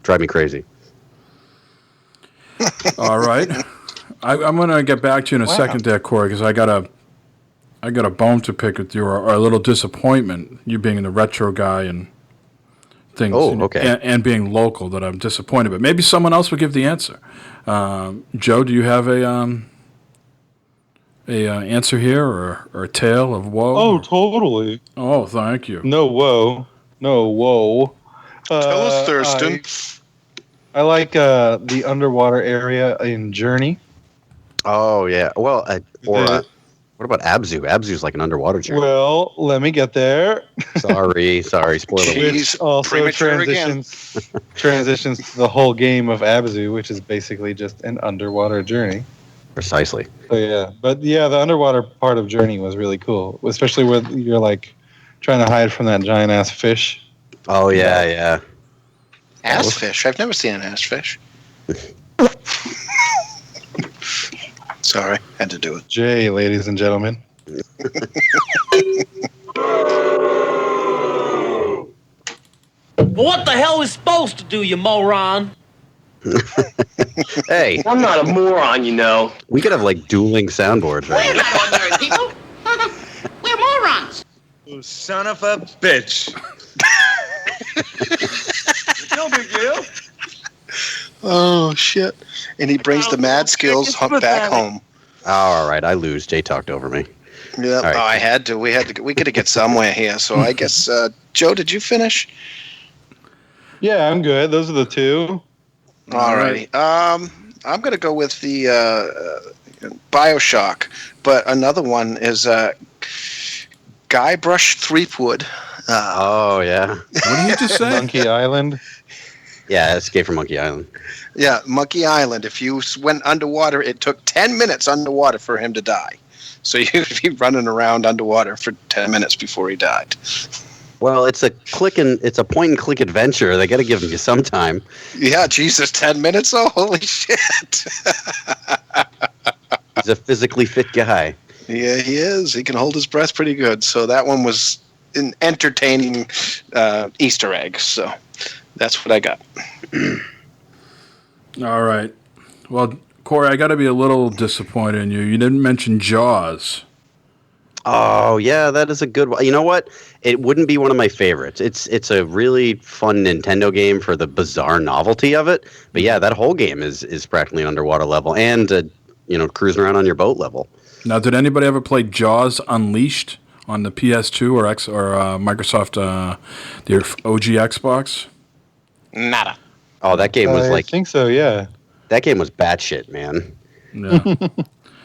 drive me crazy. All right. I'm going to get back to you in a second there, Corey, because I got a bone to pick with you, or a little disappointment, you being the retro guy and things. Oh, okay. And being local, that I'm disappointed. But maybe someone else will give the answer. Joe, do you have a answer here, or a tale of woe? Oh, totally. Oh, thank you. No woe. Tell us, Thurston. I like the underwater area in Journey. Oh yeah. Well, what about Abzu? Abzu's like an underwater journey. Well, let me get there. Sorry. Spoiler. Which also transitions to the whole game of Abzu, which is basically just an underwater journey. Precisely. So yeah, but yeah, the underwater part of Journey was really cool, especially when you're trying to hide from that giant ass fish. Oh yeah. Ass fish? I've never seen an ass fish. Sorry, had to do it. Jay, ladies and gentlemen. What the hell is supposed to do, you moron? Hey. I'm not a moron, you know. We could have dueling soundboards, right? We're not ordinary people. We're morons. You son of a bitch. No big deal. Oh, shit. And he brings the mad skills back home. Oh, all right. I lose. Jay talked over me. Yeah, right. I had to. We got to get somewhere here. So I guess, Joe, did you finish? Yeah, I'm good. Those are the two. All right. I'm going to go with the BioShock. But another one is Guybrush Threepwood. Oh, yeah. What did you just say? Monkey Island. Yeah, Escape from Monkey Island. Yeah, Monkey Island. If you went underwater, it took 10 minutes underwater for him to die. So you'd be running around underwater for 10 minutes before he died. Well, it's a point and click adventure. They got to give you some time. Yeah, Jesus, 10 minutes? Oh, holy shit. He's a physically fit guy. Yeah, he is. He can hold his breath pretty good. So that one was an entertaining Easter egg. So that's what I got. All right. Well, Corey, I got to be a little disappointed in you. You didn't mention Jaws. Oh, yeah, that is a good one. You know what? It wouldn't be one of my favorites. It's a really fun Nintendo game for the bizarre novelty of it. But yeah, that whole game is practically underwater level and cruising around on your boat level. Now, did anybody ever play Jaws Unleashed on the PS2 or Microsoft, the OG Xbox? Nada. Oh, that game was I think so, yeah. That game was batshit, man. Yeah.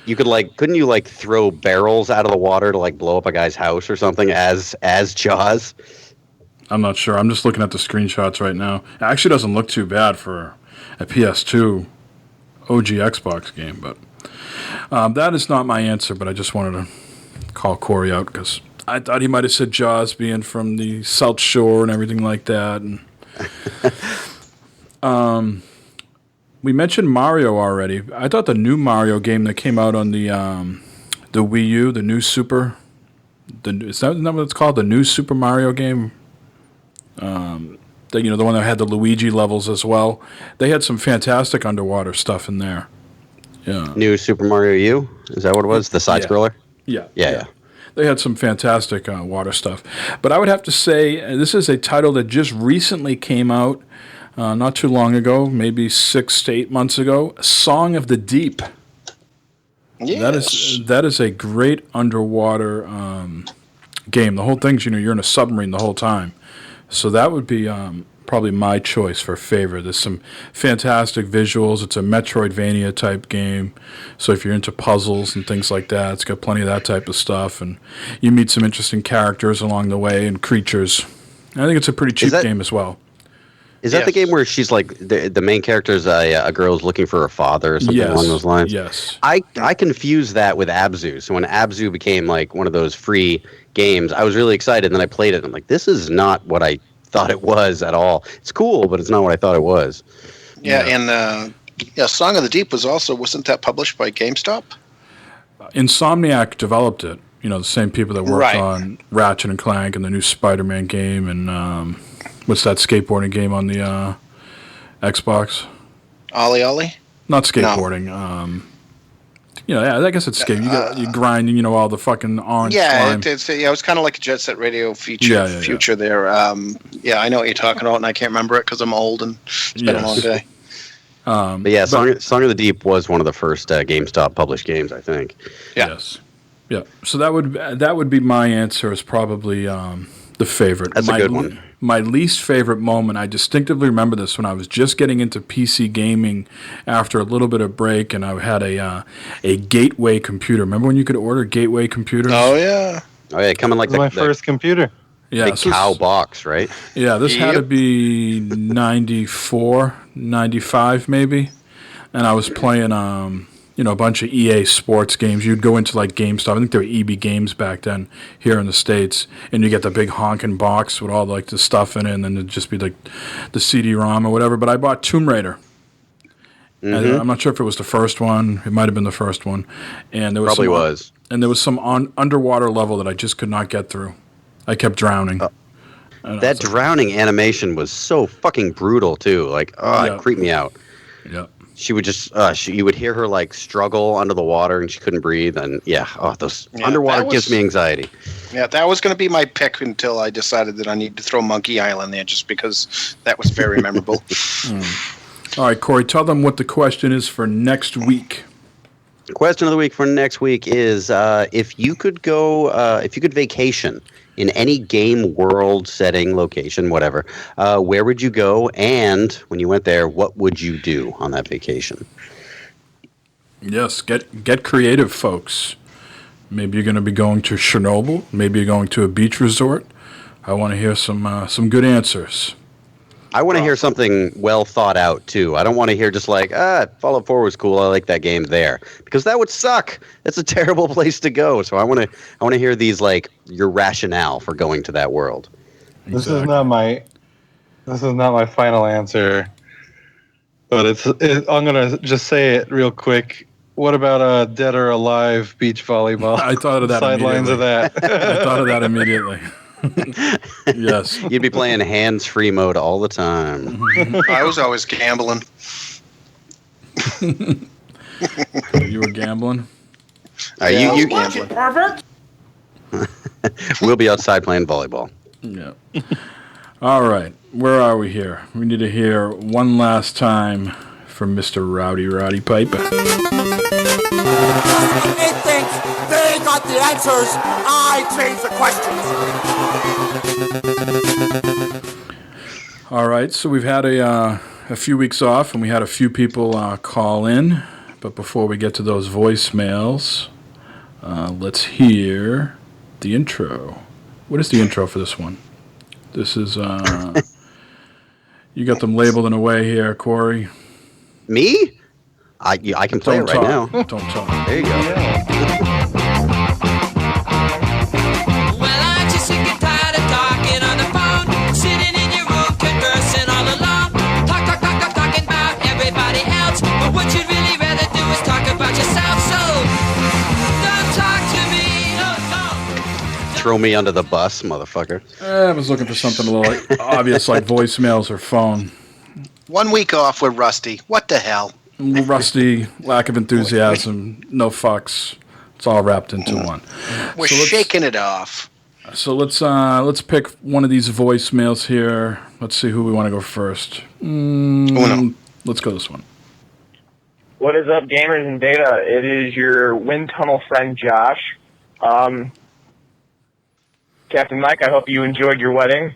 You could couldn't you throw barrels out of the water to blow up a guy's house or something as Jaws? I'm not sure. I'm just looking at the screenshots right now. It actually doesn't look too bad for a PS2 OG Xbox game, but that is not my answer. But I just wanted to call Corey out because I thought he might have said Jaws being from the South Shore and everything like that. And we mentioned Mario already. I thought the new Mario game that came out on the Wii U, the new Super, isn't that what it's called? The new Super Mario game. The one that had the Luigi levels as well. They had some fantastic underwater stuff in there. Yeah. New Super Mario U? Is that what it was? The side scroller? Yeah. They had some fantastic water stuff. But I would have to say this is a title that just recently came out. Not too long ago, maybe 6 to 8 months ago, Song of the Deep. Yes. That is a great underwater game. The whole thing's, you're in a submarine the whole time. So that would be probably my choice for favorite. There's some fantastic visuals. It's a Metroidvania type game. So if you're into puzzles and things like that, it's got plenty of that type of stuff. And you meet some interesting characters along the way and creatures. I think it's a pretty cheap game as well. Is that the game where she's the main character is a girl who's looking for her father or something along those lines? Yes. I confused that with Abzu. So when Abzu became one of those free games, I was really excited. And then I played it. And I'm like, this is not what I thought it was at all. It's cool, but it's not what I thought it was. Yeah, and Song of the Deep wasn't that published by GameStop? Insomniac developed it. The same people that worked on Ratchet and Clank and the new Spider-Man game and what's that skateboarding game on the Xbox? Ollie? Not skateboarding. No. I guess it's skate. You grind, all the fucking orange slime. It was kind of like a Jet Set Radio future there. I know what you're talking about, and I can't remember it because I'm old and it's been a long day. But yeah, Song of the Deep was one of the first GameStop published games, I think. Yeah. Yes. Yeah. So that would be my answer. Is probably the favorite. That's a good one. My least favorite moment, I distinctively remember this when I was just getting into PC gaming after a little bit of break, and I had a Gateway computer. Remember when you could order Gateway computers? Oh, yeah. Coming my first computer. Yeah, big cow box, right? Yeah, this had to be 94, 95 maybe, and I was playing a bunch of EA sports games. You'd go into GameStop. I think there were EB Games back then here in the States, and you get the big honking box with all the stuff in it, and then it'd just be the CD-ROM or whatever. But I bought Tomb Raider. Mm-hmm. I'm not sure if it was the first one. It might have been the first one, and there was And there was some underwater level that I just could not get through. I kept drowning. That drowning animation was so fucking brutal too. It creeped me out. Yeah. She would just, you would hear her struggle under the water and she couldn't breathe. And underwater gives me anxiety. Yeah, that was going to be my pick until I decided that I need to throw Monkey Island there just because that was very memorable. All right, Corey, tell them what the question is for next week. The question of the week for next week is if you could vacation in any game, world, setting, location, whatever, where would you go? And when you went there, what would you do on that vacation? Yes, get creative, folks. Maybe you're going to be going to Chernobyl. Maybe you're going to a beach resort. I want to hear some good answers. I want to hear something well thought out too. I don't want to hear just Fallout 4 was cool. I like that game there, because that would suck. That's a terrible place to go. So I want to hear these your rationale for going to that world. This is not my final answer, but I'm gonna just say it real quick. What about a dead or alive beach volleyball? I thought of that Sidelines of that. I thought of that immediately. Yes. You'd be playing hands-free mode all the time. I was always gambling. You were gambling? You gambling. Perfect. We'll be outside playing volleyball. Yeah. All right. Where are we here? We need to hear one last time from Mr. Rowdy Piper. They think they got the answers. I change the questions. All right. So we've had a few weeks off, and we had a few people call in. But before we get to those voicemails, let's hear the intro. What is the intro for this one? This is, you got them labeled in a way here, Corey. Me? I can play Don't it right talk. now. Don't talk. There you go. Well, aren't you sick and tired of talking on the phone? Sitting in your room, conversing all alone. Talking about everybody else. But what you'd really rather do is talk about yourself. So, don't talk to me. No. Throw me under the bus, motherfucker. I was looking for something a little obvious, like voicemails or phone. 1 week off with Rusty. What the hell? Rusty, lack of enthusiasm, no fucks. It's all wrapped into one. We're shaking it off. So let's pick one of these voicemails here. Let's see who we want to go first. Let's go this one. What is up, gamers in beta? It is your wind tunnel friend, Josh. Captain Mike, I hope you enjoyed your wedding.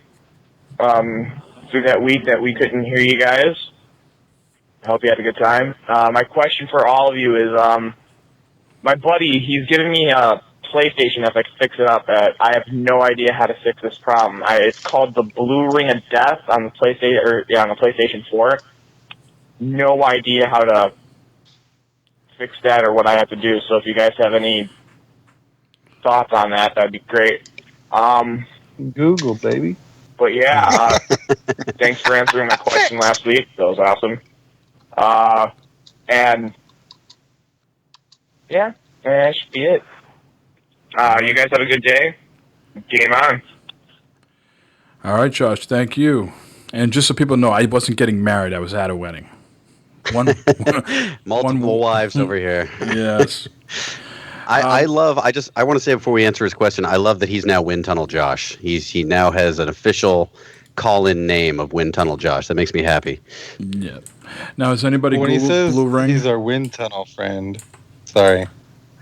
Through that week that we couldn't hear you guys. I hope you had a good time. My question for all of you is, my buddy, he's giving me a PlayStation if I can fix it up. I have no idea how to fix this problem. It's called the Blue Ring of Death on the PlayStation 4. No idea how to fix that or what I have to do. So if you guys have any thoughts on that, that'd be great. Google, baby. But yeah, thanks for answering my question last week. That was awesome. And yeah, that should be it. You guys have a good day. Game on. All right, Josh, thank you. And just so people know, I wasn't getting married. I was at a wedding. Multiple wives over here. Yes. I want to say before we answer his question, I love that he's now Wind Tunnel Josh. He now has an official call-in name of Wind Tunnel Josh. That makes me happy. Yeah. Now, has anybody when he says Blue Ring? He's our wind tunnel friend. Sorry.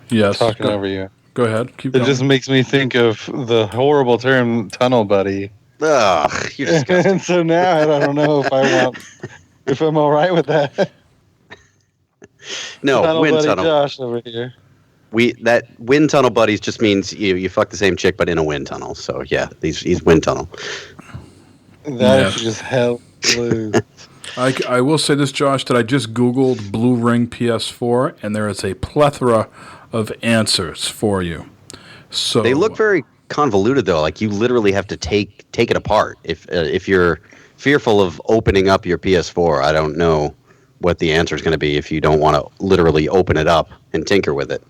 Yes. Talking over you. Go ahead. Keep going. It just makes me think of the horrible term tunnel buddy. Ugh, you're disgusting. And so now I don't know if I'm all right with that. No, tunnel Wind buddy Tunnel. Josh over here. That Wind Tunnel buddies just means you fuck the same chick but in a wind tunnel. So yeah, he's Wind Tunnel. That is just hell blue. I will say this, Josh, that I just Googled Blue Ring PS4, and there is a plethora of answers for you. So they look very convoluted, though. Like you literally have to take it apart. If you're fearful of opening up your PS4, I don't know what the answer is going to be if you don't want to literally open it up and tinker with it.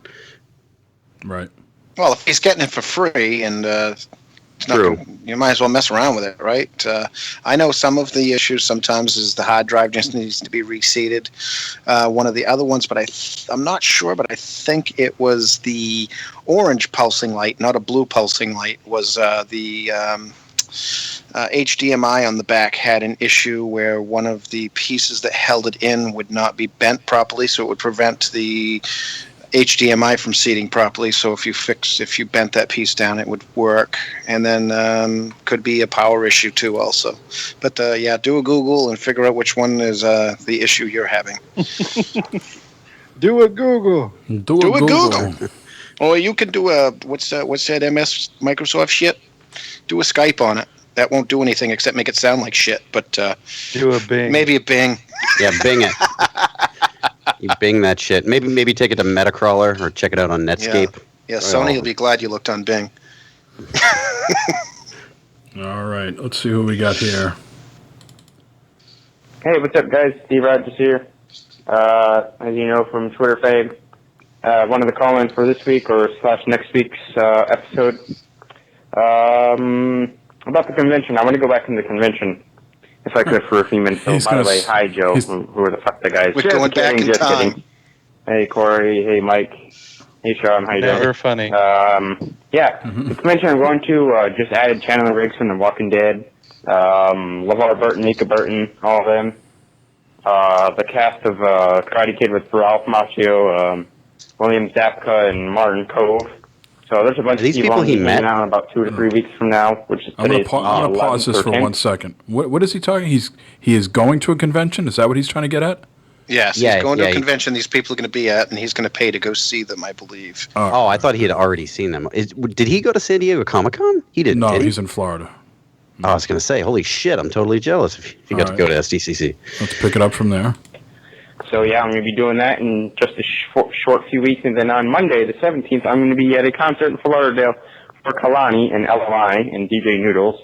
Right. Well, if he's getting it for free and you might as well mess around with it, right? I know some of the issues sometimes is the hard drive just needs to be reseated. One of the other ones, but I'm not sure, but I think it was the orange pulsing light, not a blue pulsing light, was the HDMI on the back had an issue where one of the pieces that held it in would not be bent properly, so it would prevent the HDMI from seating properly. So if you bent that piece down, it would work. And then could be a power issue too also. But yeah, do a Google and figure out which one is the issue you're having. Do a Google. Do a Google. Or you can do a what's that MS Microsoft shit? Do a Skype on it. That won't do anything except make it sound like shit. But do a Bing. Maybe a Bing. Yeah, Bing it. You Bing that shit. Maybe take it to Metacrawler or check it out on Netscape. Yeah, Sony will be glad you looked on Bing. All right, let's see who we got here. Hey, what's up, guys? Steve Rogers here. As you know from Twitter fame, one of the call-ins for this week or / next week's episode about the convention. I want to go back in the convention if I could for a few minutes. So, by the way, hi, Joe. Who are the fuck the guys? We're going back in time. Kidding. Hey, Corey. Hey, Mike. Hey, Sean. How you doing? Never funny. The convention I'm going to just added Chandler Riggs from The Walking Dead, LeVar Burton, Nika Burton, all of them. The cast of Karate Kid with Ralph Macchio, William Zabka, and Martin Cove. So there's a bunch of people he met out in about 2 to 3 weeks from now, which is I'm going to pause this for 1 second. What is he talking? He is going to a convention? Is that what he's trying to get at? Yes, he's going to a convention these people are going to be at, and he's going to pay to go see them, I believe. Oh, I thought he had already seen them. Did he go to San Diego Comic-Con? He didn't. No, did he? He's in Florida. Oh, I was going to say, holy shit, I'm totally jealous if you got to go to SDCC. Let's pick it up from there. So, yeah, I'm going to be doing that in just a short few weeks. And then on Monday, the 17th, I'm going to be at a concert in Lauderdale for Kalani and LMI and DJ Noodles.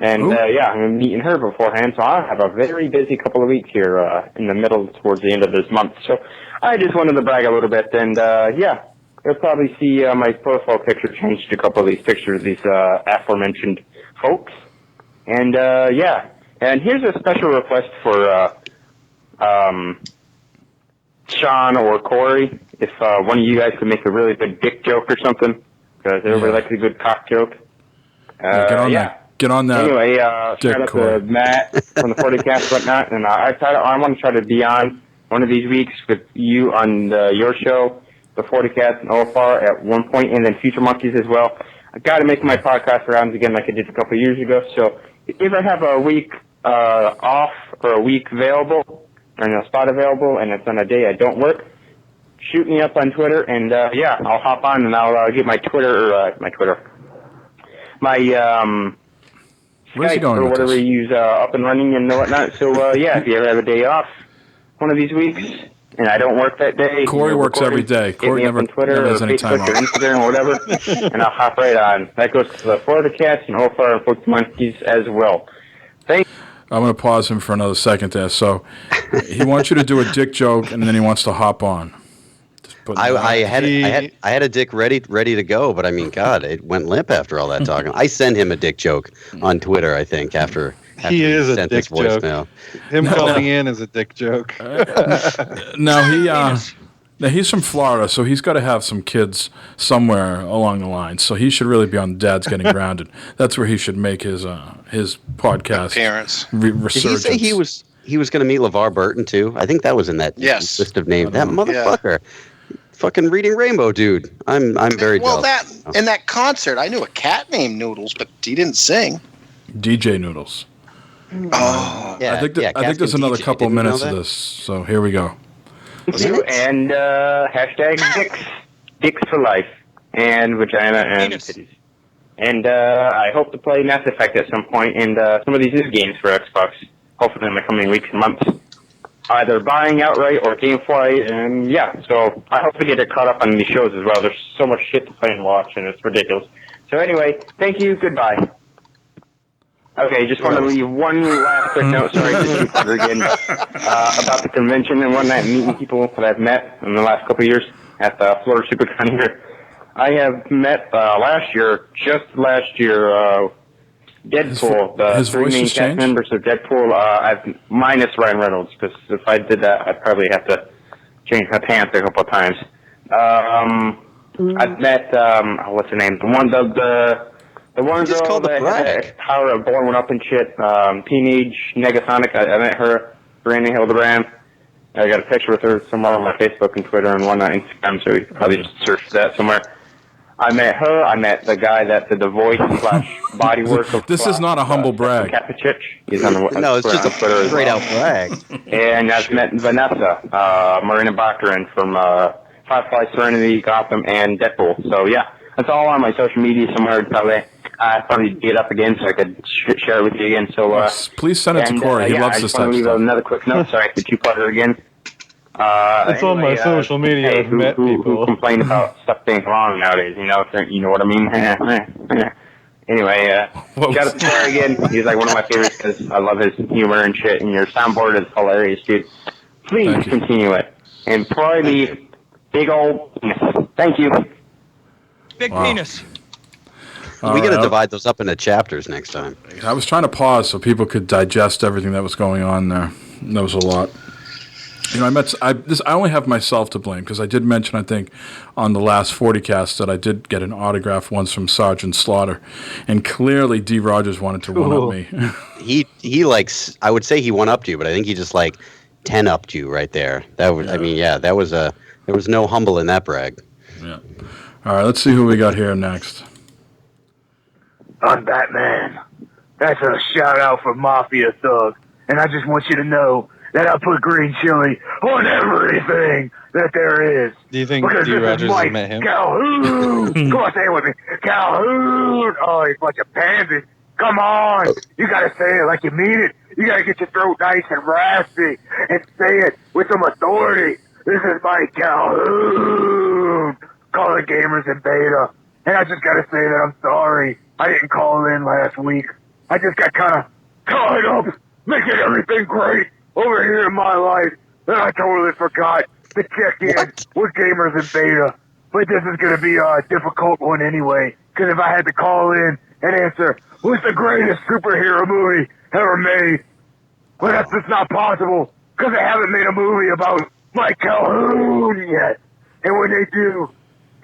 And, I'm going to be meeting her beforehand. So I'll have a very busy couple of weeks here in the middle towards the end of this month. So I just wanted to brag a little bit. And, you'll probably see my profile picture changed to a couple of these pictures, these aforementioned folks. And, and here's a special request for Sean or Corey, if one of you guys could make a really good dick joke or something, because everybody likes a good cock joke. Get on that. Anyway, shout out to Matt from the 40cast and whatnot, and I want to try to be on one of these weeks with you on your show, the 40cast and OFR at one point, and then Future Monkeys as well. I got to make my podcast rounds again like I did a couple of years ago, so if I have a week off or a week available, and a spot available, and it's on a day I don't work, shoot me up on Twitter, and I'll hop on and I'll get my Skype or whatever you use up and running and whatnot. So if you ever have a day off one of these weeks, and I don't work that day, Corey works every day. Corey never, on Twitter never or has any time Facebook or off. Instagram or whatever, and I'll hop right on. That goes to the Florida Cats and OFR and Future Monkeys as well. Thanks. I'm going to pause him for another second there. So he wants you to do a dick joke, and then he wants to hop on. I had a dick ready to go, but I mean, God, it went limp after all that talking. I sent him a dick joke on Twitter, I think, after he is a sent dick his voicemail. joke. Him calling in is a dick joke. Now he's from Florida, so he's got to have some kids somewhere along the line. So he should really be on Dad's Getting Grounded. That's where he should make his podcast appearance. Did he say he was going to meet LeVar Burton too? I think that was in that list of names. That motherfucker. Fucking Reading Rainbow dude. I'm very jealous. Well, in that concert, I knew a cat named Noodles, but he didn't sing. DJ Noodles. Oh, I think there's another couple of minutes of this. So here we go. And hashtag dicks for life, and vagina and titties. And I hope to play Mass Effect at some point, and some of these new games for Xbox, hopefully in the coming weeks and months. Either buying outright or GameFly, and so I hope to get it caught up on these shows as well. There's so much shit to play and watch, and it's ridiculous. So anyway, thank you, goodbye. Okay, just want to leave one last quick note, sorry to shoot over again, about the convention and whatnot, meeting people that I've met in the last couple of years at the Florida SuperCon here. I have met just last year, Deadpool, the three main cast members of Deadpool, I've minus Ryan Reynolds, because if I did that, I'd probably have to change my pants a couple of times. I've met, what's her name? The one girl that had the power of blowing up and shit, teenage Negasonic, I met her, Brandy Hildebrand. I got a picture with her somewhere on my Facebook and Twitter and whatnot, Instagram, so you can probably just search for that somewhere. I met her. I met the guy that did the voice / body work of. This is not a humble brag. He's on the, no, it's just a straight out brag. And I've met Vanessa, Marina Baccarin from Firefly, Serenity, Gotham, and Deadpool. So yeah, that's all on my social media somewhere. Probably get up again so I could share it with you again. So please send it to Corey. He loves this type of stuff. I just want to leave another quick note. Sorry, the two-parter again. It's on my social media. Who complain about stuff being wrong nowadays? You know what I mean? Anyway, shout out to Troy again. He's like one of my favorites because I love his humor and shit, and your soundboard is hilarious, dude. Please continue it. And probably big old penis. Thank you. Big penis. We got to divide those up into chapters next time. I was trying to pause so people could digest everything that was going on there. That was a lot. You know, I only have myself to blame because I did mention, I think, on the last 40 cast that I did get an autograph once from Sergeant Slaughter, and clearly D. Rogers wanted to one-up me. he likes. I would say he one-upped you, but I think he just like 10-upped you right there. That was. Yeah. I mean, yeah, that was a. There was no humble in that brag. Yeah. All right, let's see who we got here next. I'm Batman. That's a shout out for Mafia Thug, and I just want you to know that I put green chili on everything that there is. Do you think because D. Rogers has met him? Calhoun! Come on, say it with me. Calhoun! Oh, you bunch of pansies. Come on! You gotta say it like you mean it. You gotta get your throat nice and raspy and say it with some authority. This is Mike Calhoun! Calling gamers in beta. And I just gotta say that I'm sorry. I didn't call in last week. I just got kinda caught up making everything great over here in my life, and I totally forgot to check in with gamers in beta. But this is going to be a difficult one anyway, because if I had to call in and answer, what's the greatest superhero movie ever made? Well, that's just not possible, because they haven't made a movie about Mike Calhoun yet. And when they do,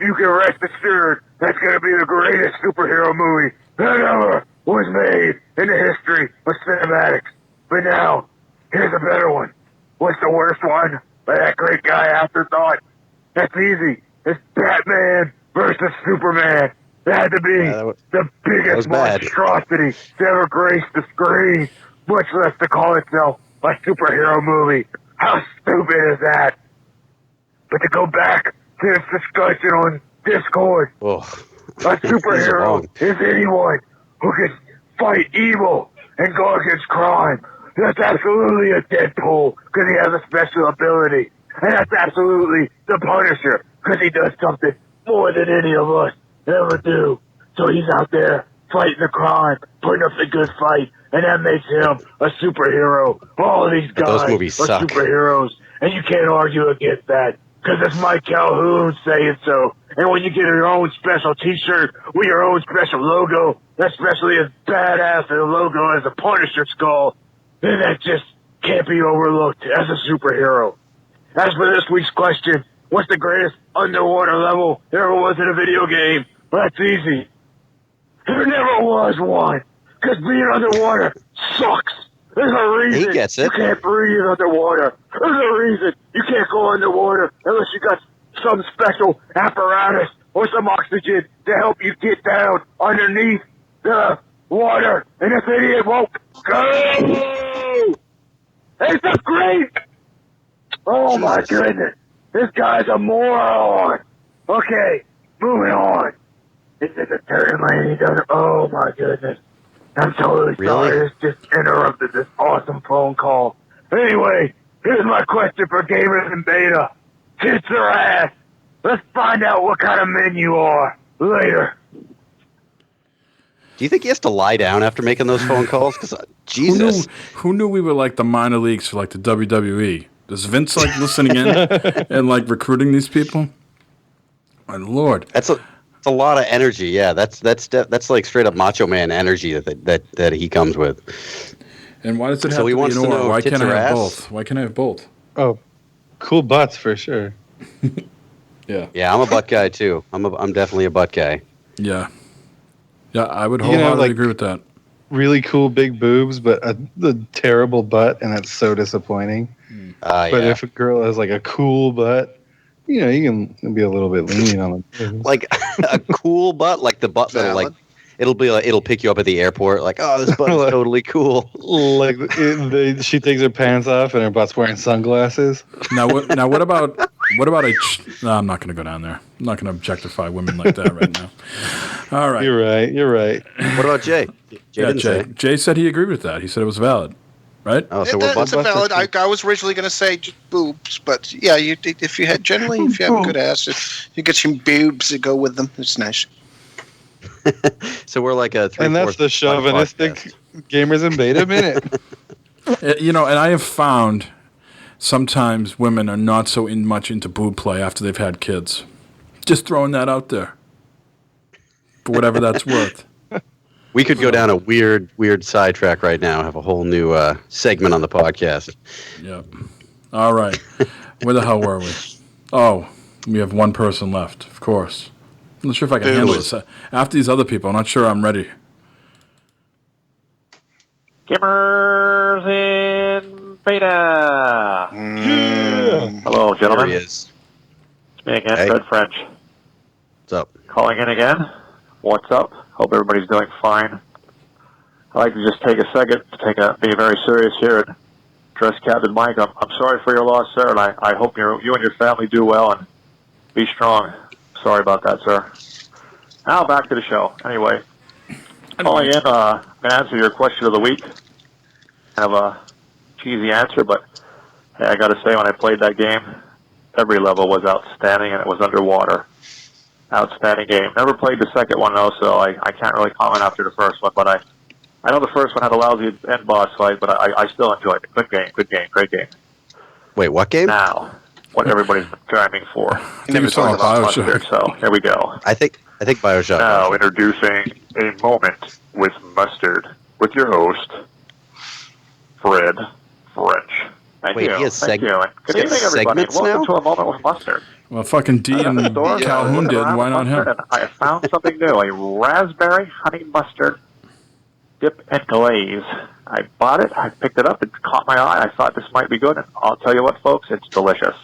you can rest assured that's going to be the greatest superhero movie that ever was made in the history of cinematics. But now, here's a better one. What's the worst one? By that great guy Afterthought. That's easy. It's Batman versus Superman. That had to be the biggest monstrosity to ever grace the screen, much less to call itself a superhero movie. How stupid is that? But to go back to this discussion on Discord, a superhero is anyone who can fight evil and go against crime. That's absolutely a Deadpool, because he has a special ability. And that's absolutely the Punisher, because he does something more than any of us ever do. So he's out there fighting the crime, putting up the good fight, and that makes him a superhero. All of these guys are superheroes, and you can't argue against that, because it's Mike Calhoun saying so. And when you get your own special t-shirt with your own special logo, especially as badass as a logo as a Punisher skull, then that just can't be overlooked as a superhero. As for this week's question, what's the greatest underwater level there ever was in a video game? Well, that's easy. There never was one, because being underwater sucks. There's a reason you can't breathe underwater. There's a reason you can't go underwater unless you got some special apparatus or some oxygen to help you get down underneath the water. And this idiot won't go! It's a great... Oh my goodness. This guy's a moron. Okay, moving on. This is a turn lane. He does. Oh my goodness. I'm totally sorry. This just interrupted this awesome phone call. Anyway, here's my question for gamers in beta. Tits or ass? Let's find out what kind of men you are later. Do you think he has to lie down after making those phone calls? Because Jesus, who knew we were like the minor leagues for like the WWE? Does Vince like listening in and like recruiting these people? My Lord, that's a lot of energy. Yeah, that's like straight up Macho Man energy that he comes with. And why does it have to be an or? Why can't I have both? Why can't I have both? Oh, cool butts for sure. Yeah, I'm a butt guy too. I'm definitely a butt guy. Yeah, I would wholeheartedly agree with that. Really cool big boobs, but a terrible butt, and that's so disappointing. But if a girl has like a cool butt, you know, you can be a little bit lenient on them. Like a cool butt, like the butt that'll like it'll pick you up at the airport. Like, oh, this butt is totally cool. Like she takes her pants off and her butt's wearing sunglasses. Now what about a? No, I'm not going to go down there. I'm not going to objectify women like that right now. All right, you're right. What about Jay? Jay said he agreed with that. He said it was valid. Right? Oh, so that's a valid. I was originally going to say just boobs, but yeah, if you have a good ass, if you get some boobs that go with them, it's nice. So we're like a 3/4. And that's the chauvinistic Gamers in Beta Minute. And I have found sometimes women are not so much into boob play after they've had kids. Just throwing that out there. For whatever that's worth. We could go down a weird sidetrack right now. Have a whole new segment on the podcast. Yep. All right. Where the hell were we? Oh, we have one person left, of course. I'm not sure if I can handle this. After these other people, I'm not sure I'm ready. Gamers in Beta. Hello, gentlemen. There he is. It's me again, Hey. Fred French. What's up? Calling in again. What's up? Hope everybody's doing fine. I'd like to just take a second to be very serious here and address Captain Mike. I'm sorry for your loss, sir, and I hope you and your family do well and be strong. Sorry about that, sir. Now back to the show. Anyway, calling in, I'm going to answer your question of the week. Kind of a cheesy answer, but hey, I got to say, when I played that game, every level was outstanding, and it was underwater. Outstanding game. Never played the second one, though, so I can't really comment after the first one, but I know the first one had a lousy end boss fight, but I still enjoyed it. Good game, great game. Wait, what game? Now, what everybody's driving for. I think we saw BioShock. So, here we go. I think BioShock. Now, introducing a moment with mustard with your host, Fred French. Thank Wait, you. he has Thank you. And good evening, everybody. segments Welcome now? to a moment with mustard. Well, fucking D and Calhoun did. Why not him? And I found something new, a raspberry honey mustard dip and glaze. I bought it. I picked it up. It caught my eye. I thought this might be good. And I'll tell you what, folks, it's delicious.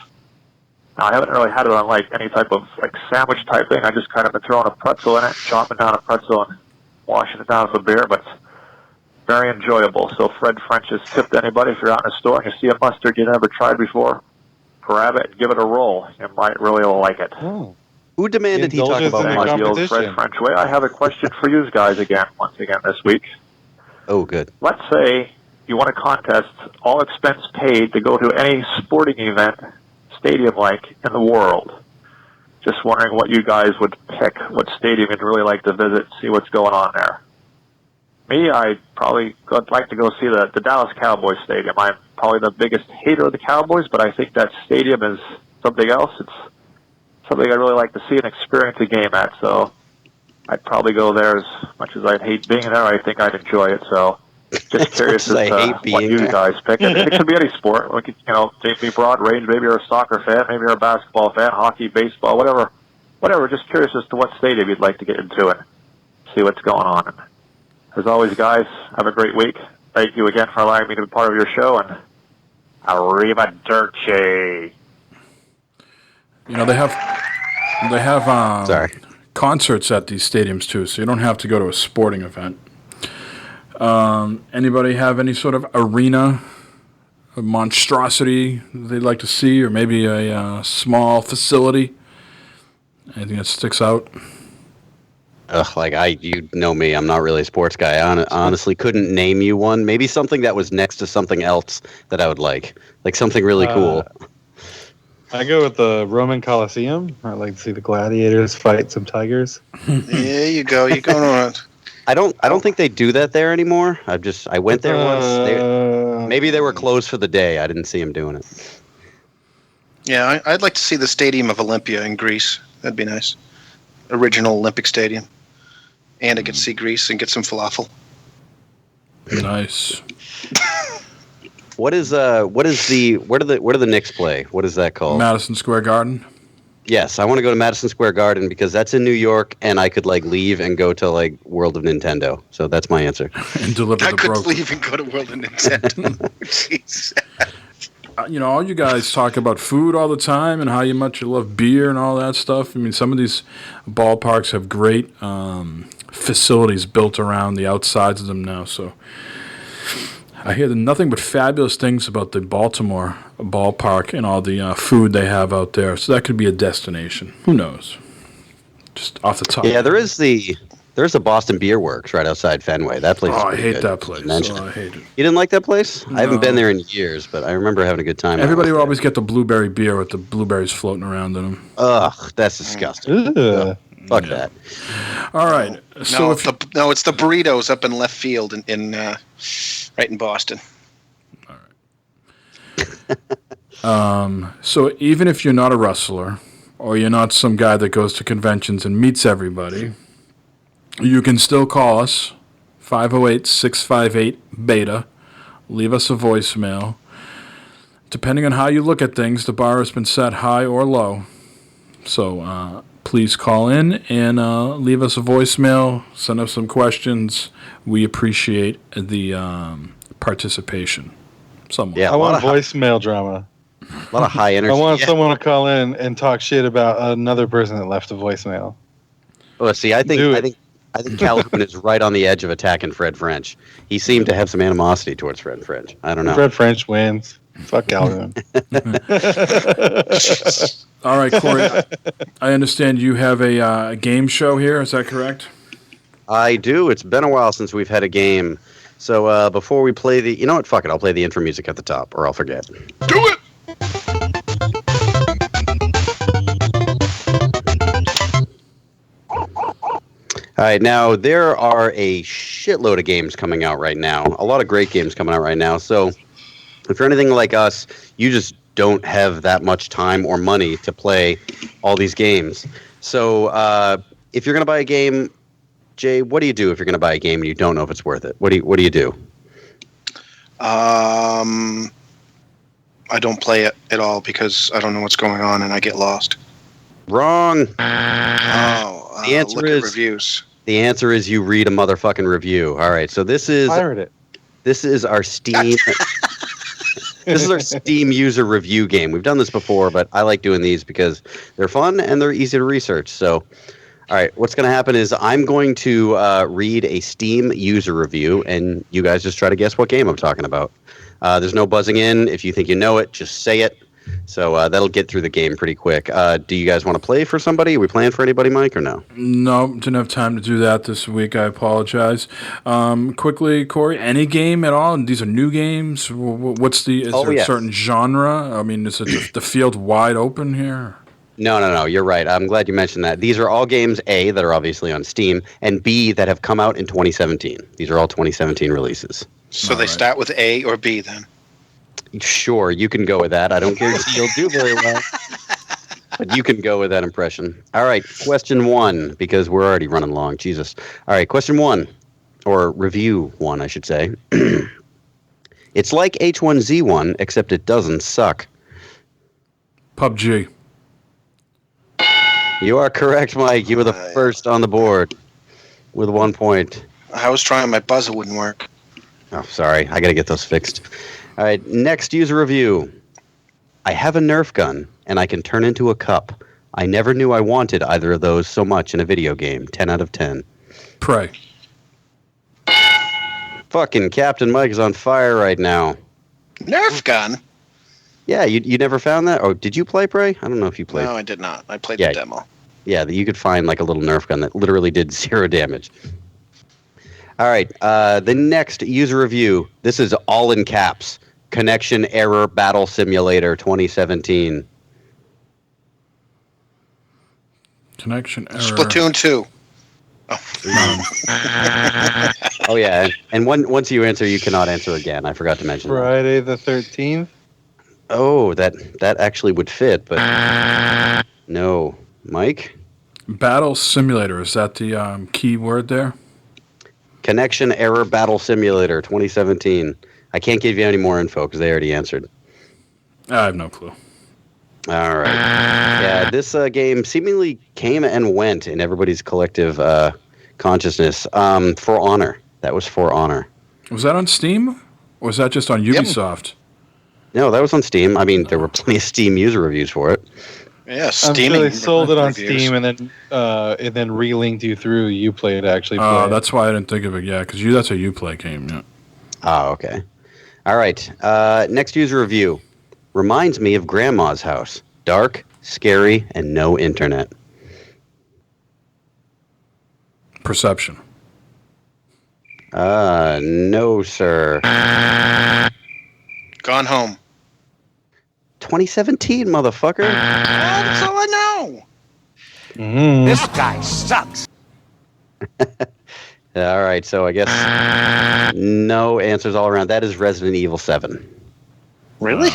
Now, I haven't really had it on like any type of like sandwich type thing. I just kind of been throwing a pretzel in it, chopping down a pretzel and washing it down with a beer, but very enjoyable. So Fred French has tipped anybody, if you're out in a store and you see a mustard you never tried before, grab it and give it a roll. You might really like it. Who demanded he talk about like the old Fred French way? I have a question for you guys once again this week. Oh, good. Let's say you want a contest, all expense paid, to go to any sporting event, stadium-like, in the world. Just wondering what you guys would pick, what stadium you'd really like to visit, see what's going on there. Me, I'd probably like to go see the Dallas Cowboys Stadium. I'm probably the biggest hater of the Cowboys, but I think that stadium is something else. It's something I'd really like to see and experience a game at, so I'd probably go there. As much as I'd hate being there, I think I'd enjoy it, so just curious as to what you guys pick. And it could be any sport. Like, take me broad range. Maybe you're a soccer fan, maybe you're a basketball fan, hockey, baseball, whatever. Just curious as to what stadium you'd like to get into and see what's going on. And as always, guys, have a great week. Thank you again for allowing me to be part of your show, and arrivederci. They have concerts at these stadiums too, so you don't have to go to a sporting event. Anybody have any sort of arena, a monstrosity they'd like to see, or maybe a small facility? Anything that sticks out? You know me, I'm not really a sports guy. I honestly couldn't name you one. Maybe something that was next to something else that I would like something really cool. I go with the Roman Coliseum. I like to see the gladiators fight some tigers. There you go. You're going on. I don't think they do that there anymore. I went there once. Maybe they were closed for the day. I didn't see them doing it. Yeah, I'd like to see the Stadium of Olympia in Greece. That'd be nice. Original Olympic Stadium. And I could see Greece and get some falafel. Nice. Where do the Knicks play? What is that called? Madison Square Garden. Yes, I want to go to Madison Square Garden because that's in New York, and I could leave and go to World of Nintendo. So that's my answer. And deliver the broke. I could leave and go to World of Nintendo. Jeez. All you guys talk about food all the time and how much you love beer and all that stuff. I mean, some of these ballparks have great facilities built around the outsides of them now. So I hear nothing but fabulous things about the Baltimore ballpark and all the food they have out there. So that could be a destination. Who knows? Just off the top. Yeah, there's a Boston Beer Works right outside Fenway. That place. Oh, is I hate good. that place. I hate it. You didn't like that place? No. I haven't been there in years, but I remember having a good time. Everybody would always get the blueberry beer with the blueberries floating around in them. Ugh, that's disgusting. Fuck that. All right. So it's the burritos up in left field in right in Boston. So even if you're not a wrestler or you're not some guy that goes to conventions and meets everybody, you can still call us 508-658-BETA. Leave us a voicemail. Depending on how you look at things, the bar has been set high or low. So please call in and leave us a voicemail. Send us some questions. We appreciate the participation. Somewhat. I want voicemail drama. A lot of high energy. I want someone to call in and talk shit about another person that left a voicemail. Well, see, I think Calhoun is right on the edge of attacking Fred French. He seemed to have some animosity towards Fred French. I don't know. Fred French wins. Fuck Calhoun. All right, Corey. I understand you have a game show here. Is that correct? I do. It's been a while since we've had a game. So before we play you know what? Fuck it. I'll play the intro music at the top, or I'll forget. Do it! All right, now there are a shitload of games coming out right now. A lot of great games coming out right now. So if you're anything like us, you just don't have that much time or money to play all these games. So if you're going to buy a game, Jay, what do you do if you're going to buy a game and you don't know if it's worth it? What do you do? I don't play it at all because I don't know what's going on and I get lost. Wrong. The answer look at reviews. The answer is you read a motherfucking review. All right, so this is This is our Steam. This is our Steam user review game. We've done this before, but I like doing these because they're fun and they're easy to research. So, all right, what's going to happen is I'm going to read a Steam user review, and you guys just try to guess what game I'm talking about. There's no buzzing in. If you think you know it, just say it. So that'll get through the game pretty quick. Do you guys want to play for somebody? Are we playing for anybody, Mike, or no? No, didn't have time to do that this week. I apologize. Quickly, Corey, any game at all? And these are new games? Is there a certain genre? I mean, is it the field wide open here? No. You're right. I'm glad you mentioned that. These are all games, A, that are obviously on Steam, and B, that have come out in 2017. These are all 2017 releases. So they start with A or B then? Sure, you can go with that. I don't guarantee you'll do very well. But you can go with that impression. All right, question 1, because we're already running long. Jesus. All right, question 1, or review 1, I should say. It's like H1Z1, except it doesn't suck. PUBG. You are correct, Mike. You were the first on the board with 1 point. I was trying. My buzzer wouldn't work. Oh, sorry. I got to get those fixed. All right, next user review. I have a Nerf gun, and I can turn into a cup. I never knew I wanted either of those so much in a video game. 10 out of 10. Prey. Fucking Captain Mike is on fire right now. Nerf gun? Yeah, you never found that? Oh, did you play Prey? I don't know if you played. No, I did not. I played the demo. Yeah, you could find like a little Nerf gun that literally did 0 damage. All right, the next user review. This is all in caps. Connection Error Battle Simulator 2017. Connection Error. Splatoon 2. Oh yeah, and once you answer, you cannot answer again. I forgot to mention Friday the 13th. Oh, that actually would fit, but no. Mike? Battle Simulator, is that the key word there? Connection Error Battle Simulator 2017. I can't give you any more info because they already answered. I have no clue. All right. Yeah, this game seemingly came and went in everybody's collective consciousness. For Honor. That was For Honor. Was that on Steam? Or was that just on Ubisoft? Yep. No, that was on Steam. I mean, there were plenty of Steam user reviews for it. Yeah, Steam. They sold it on Steam and then re-linked you through Uplay to actually play. Oh, that's why I didn't think of it. Yeah, because that's a Uplay game. Yeah. Oh, okay. All right. Next user review. Reminds me of Grandma's house. Dark, scary, and no internet. Perception. No, sir. Gone Home. 2017, motherfucker. That's all I know. This guy sucks. All right, so I guess no answers all around. That is Resident Evil 7. Really?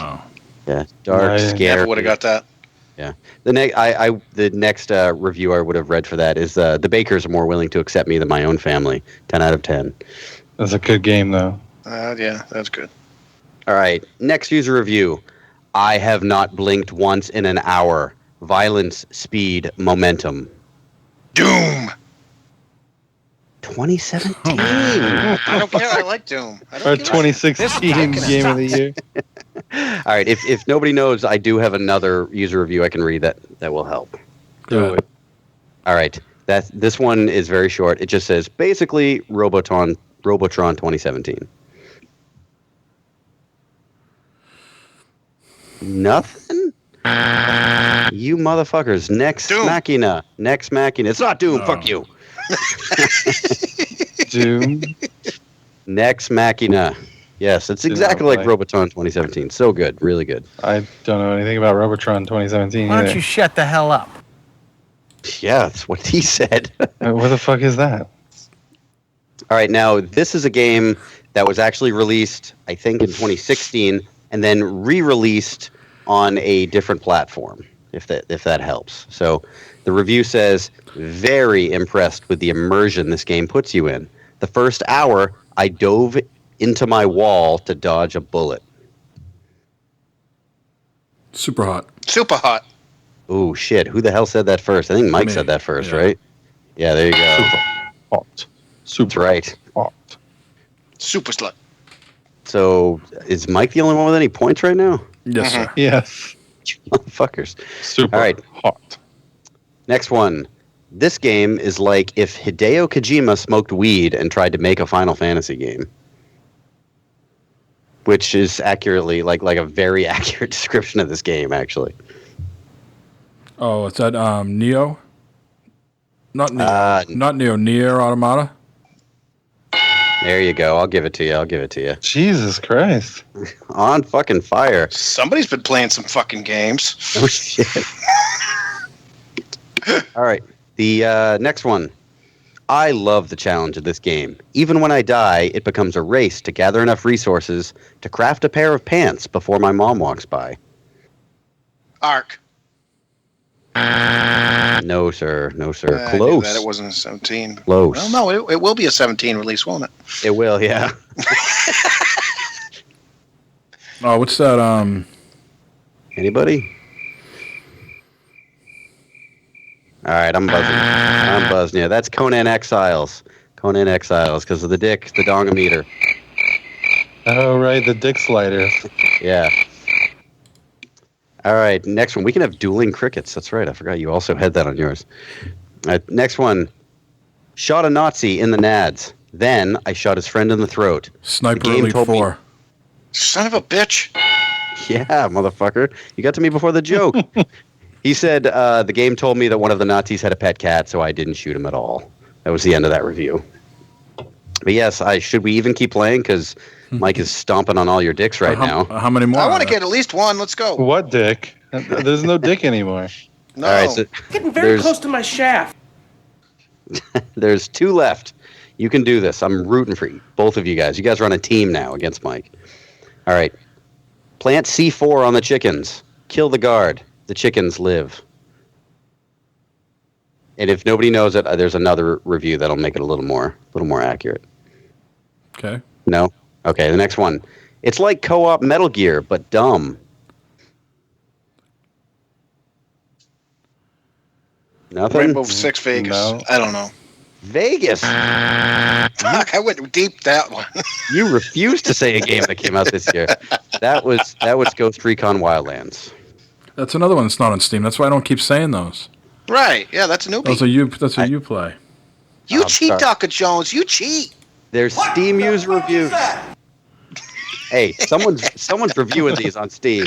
Yeah, dark, scary. Never would have got that. Yeah. The next review I would have read for that is the bakers are more willing to accept me than my own family. 10 out of 10. That's a good game, though. Yeah, that's good. All right, next user review. I have not blinked once in an hour. Violence, speed, momentum. Doom. 2017. I don't care. I like Doom. Our 2016 game of the year. All right, if nobody knows, I do have another user review I can read that will help. Do it. All right, this one is very short. It just says, basically, Robotron 2017. Nothing? You motherfuckers. Next Machina. It's not Doom. Fuck you. Doom. Next Machina. Yes, it's exactly like Robotron 2017. So good. Really good. I don't know anything about Robotron 2017 Why don't either. you shut the hell up? Yeah, that's what he said. What the fuck is that? All right, now this is a game that was actually released, I think, in 2016, and then re-released on a different platform, if that helps. So the review says, very impressed with the immersion this game puts you in. The first hour, I dove into my wall to dodge a bullet. Super hot. Super hot. Oh, shit. Who the hell said that first? I think Mike said that first, right? Yeah, there you go. Super hot. That's right. Hot. Super slut. So is Mike the only one with any points right now? Yes, sir. Yes. Motherfuckers. Super All right. hot. Next one. This game is like if Hideo Kojima smoked weed and tried to make a Final Fantasy game. Which is accurately, like a very accurate description of this game, actually. Oh, is that Neo? Not Neo. Not Neo. Nier Automata? There you go. I'll give it to you. Jesus Christ. On fucking fire. Somebody's been playing some fucking games. Oh, shit. All right. The next one. I love the challenge of this game. Even when I die, it becomes a race to gather enough resources to craft a pair of pants before my mom walks by. Ark. No, sir. Close. I knew that it wasn't a 17. Close. Well, no, it will be a 17 release, won't it? It will, yeah. Oh, what's that? Anybody? All right, I'm buzzing. Yeah, that's Conan Exiles. Because of the dick, the dongometer. Oh, right, the dick slider. Yeah. All right, next one. We can have dueling crickets. That's right. I forgot you also had that on yours. Next one. Shot a Nazi in the nads. Then I shot his friend in the throat. Sniper Elite 4. Son of a bitch. Yeah, motherfucker. You got to me before the joke. He said the game told me that one of the Nazis had a pet cat, so I didn't shoot him at all. That was the end of that review. But yes, should we even keep playing? Because Mike is stomping on all your dicks right now. How many more? I want to get at least one. Let's go. What dick? There's no dick anymore. No. All right, so Getting very close to my shaft. there's 2 left. You can do this. I'm rooting for you, both of you guys. You guys are on a team now against Mike. All right. Plant C4 on the chickens. Kill the guard. The chickens live. And if nobody knows it, there's another review that'll make it a little more accurate. Okay. No? Okay, the next one. It's like co-op Metal Gear, but dumb. Nothing? Rainbow Six Vegas. No. I don't know. Vegas. Fuck, I went deep that one. You refused to say a game that came out this year. That was Ghost Recon Wildlands. That's another one that's not on Steam. That's why I don't keep saying those. Right. Yeah, that's a newbie. That's what you play. You cheat, sorry. Dr. Jones. You cheat. There's Steam user reviews. Hey, someone's reviewing these on Steam.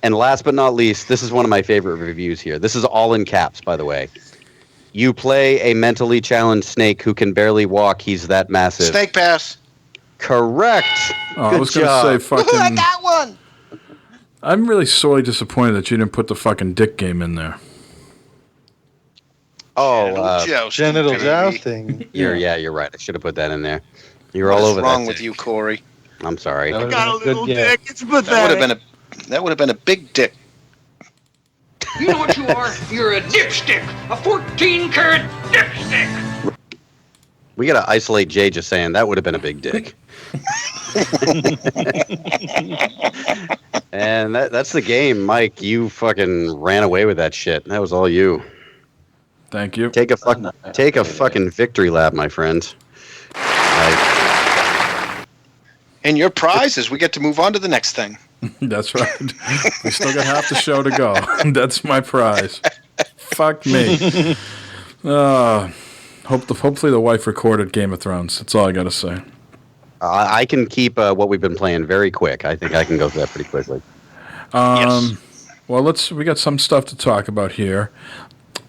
And last but not least, this is one of my favorite reviews here. This is all in caps, by the way. You play a mentally challenged snake who can barely walk. He's that massive. Snake pass. Correct. Oh, Good I was going job. to say fucking. Woohoo, I got one. I'm really sorely disappointed that you didn't put the fucking dick game in there. Oh, genital jousting. You're right. I should have put that in there. You're all over that. What's wrong with you, Corey? I'm sorry. I got a little dick. It's pathetic. That would have been a big dick. You know what you are? You're a dipstick. A 14-karat dipstick. We got to isolate Jay just saying that would have been a big dick. And that's the game, Mike. You fucking ran away with that shit. That was all you. Thank you. Take a fucking victory lap, my friend. And your prize is we get to move on to the next thing. That's right. We still got half the show to go. That's my prize. Fuck me. Hopefully the wife recorded Game of Thrones. That's all I got to say. I can keep what we've been playing very quick. I think I can go through that pretty quickly. Yes. Well, we got some stuff to talk about here.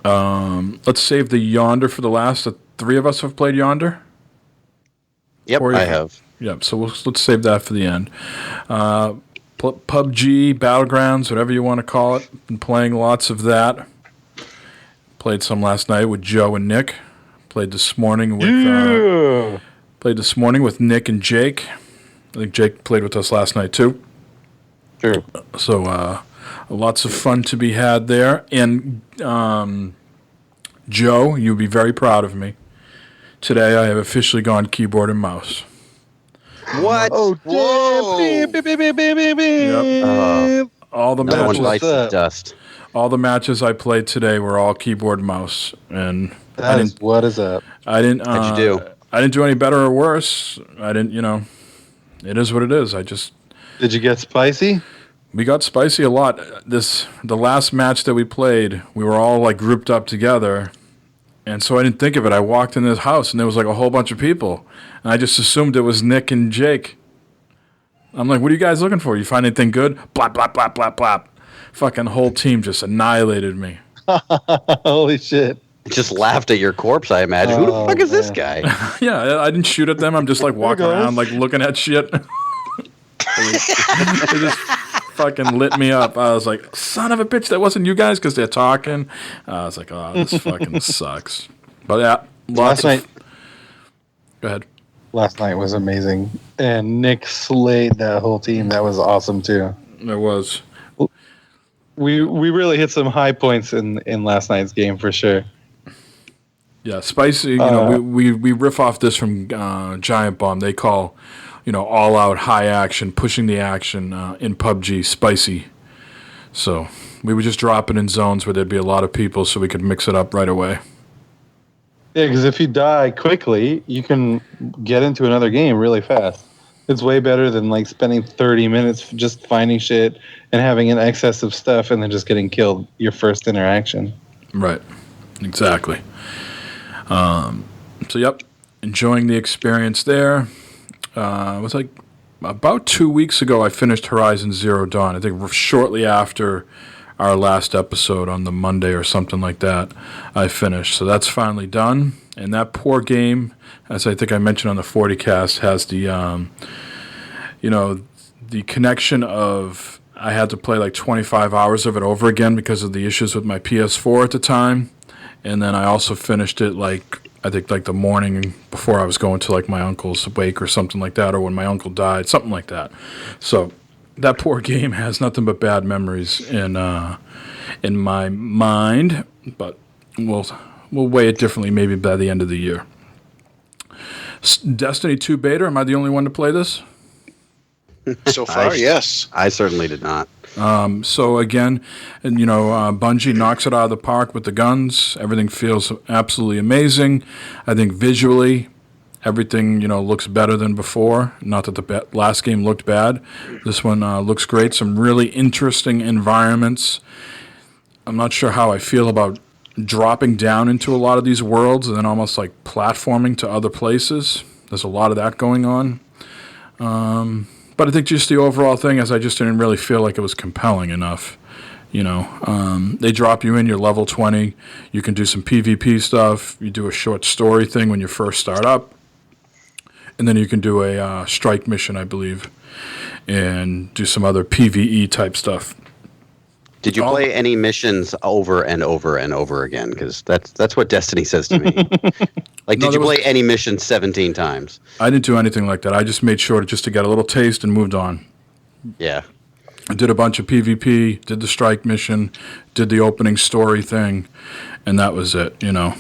Let's save the Yonder for the last. The three of us have played Yonder? Yep, I have. Yep, so let's save that for the end. PUBG, Battlegrounds, whatever you want to call it. Been playing lots of that. Played some last night with Joe and Nick. Played this morning with Nick and Jake. I think Jake played with us last night too. Sure. So lots of fun to be had there. And Joe, you'll be very proud of me. Today I have officially gone keyboard and mouse. What? Oh, whoa! Yep. All the Another one bites the up? dust. All the matches I played today were all keyboard and mouse, and what is up? I didn't. How'd you do? I didn't do any better or worse. I didn't. It is what it is. Did you get spicy? We got spicy a lot. The last match that we played, we were all like grouped up together, and so I didn't think of it. I walked in this house and there was like a whole bunch of people, and I just assumed it was Nick and Jake. I'm like, "What are you guys looking for? You find anything good?" Blap blap blap blap blap. Fucking whole team just annihilated me. Holy shit! Just laughed at your corpse, I imagine. Who the fuck is this guy? Yeah, I didn't shoot at them. I'm just like walking around, like looking at shit. They just fucking lit me up. I was like, son of a bitch, that wasn't you guys, because they're talking. I was like, oh, this fucking sucks. But yeah, last night. Go ahead. Last night was amazing, and Nick slayed that whole team. That was awesome too. It was. We really hit some high points in last night's game for sure. Yeah, spicy. We riff off this from Giant Bomb. They call, all out high action, pushing the action in PUBG spicy. So we would just drop it in zones where there'd be a lot of people, so we could mix it up right away. Yeah, because if you die quickly, you can get into another game really fast. It's way better than like spending 30 minutes just finding shit and having an excess of stuff and then just getting killed your first interaction. Right. Exactly. So, yep, enjoying the experience there. It was like about 2 weeks ago I finished Horizon Zero Dawn. I think shortly after our last episode on the Monday or something like that, I finished. So that's finally done. And that poor game, as I think I mentioned on the 40 cast, has the, the connection of I had to play like 25 hours of it over again because of the issues with my PS4 at the time. And then I also finished it I think the morning before I was going to like my uncle's wake or something like that, or when my uncle died, something like that. So that poor game has nothing but bad memories in my mind, but we'll weigh it differently maybe by the end of the year. Destiny 2 beta, am I the only one to play this? So far, yes. I certainly did not. So again, Bungie knocks it out of the park with the guns. Everything feels absolutely amazing. I think visually, everything looks better than before. Not that the last game looked bad. This one looks great. Some really interesting environments. I'm not sure how I feel about dropping down into a lot of these worlds and then almost like platforming to other places. There's a lot of that going on. But I think just the overall thing is I just didn't really feel like it was compelling enough. They drop you in, you're level 20. You can do some PvP stuff. You do a short story thing when you first start up. and then you can do a strike mission, I believe, and do some other PvE type stuff. Did you play any missions over and over and over again? Because that's what Destiny says to me. Like, did you play any mission 17 times? I didn't do anything like that. I just made sure to get a little taste and moved on. Yeah. I did a bunch of PvP, did the strike mission, did the opening story thing, and that was it, you know.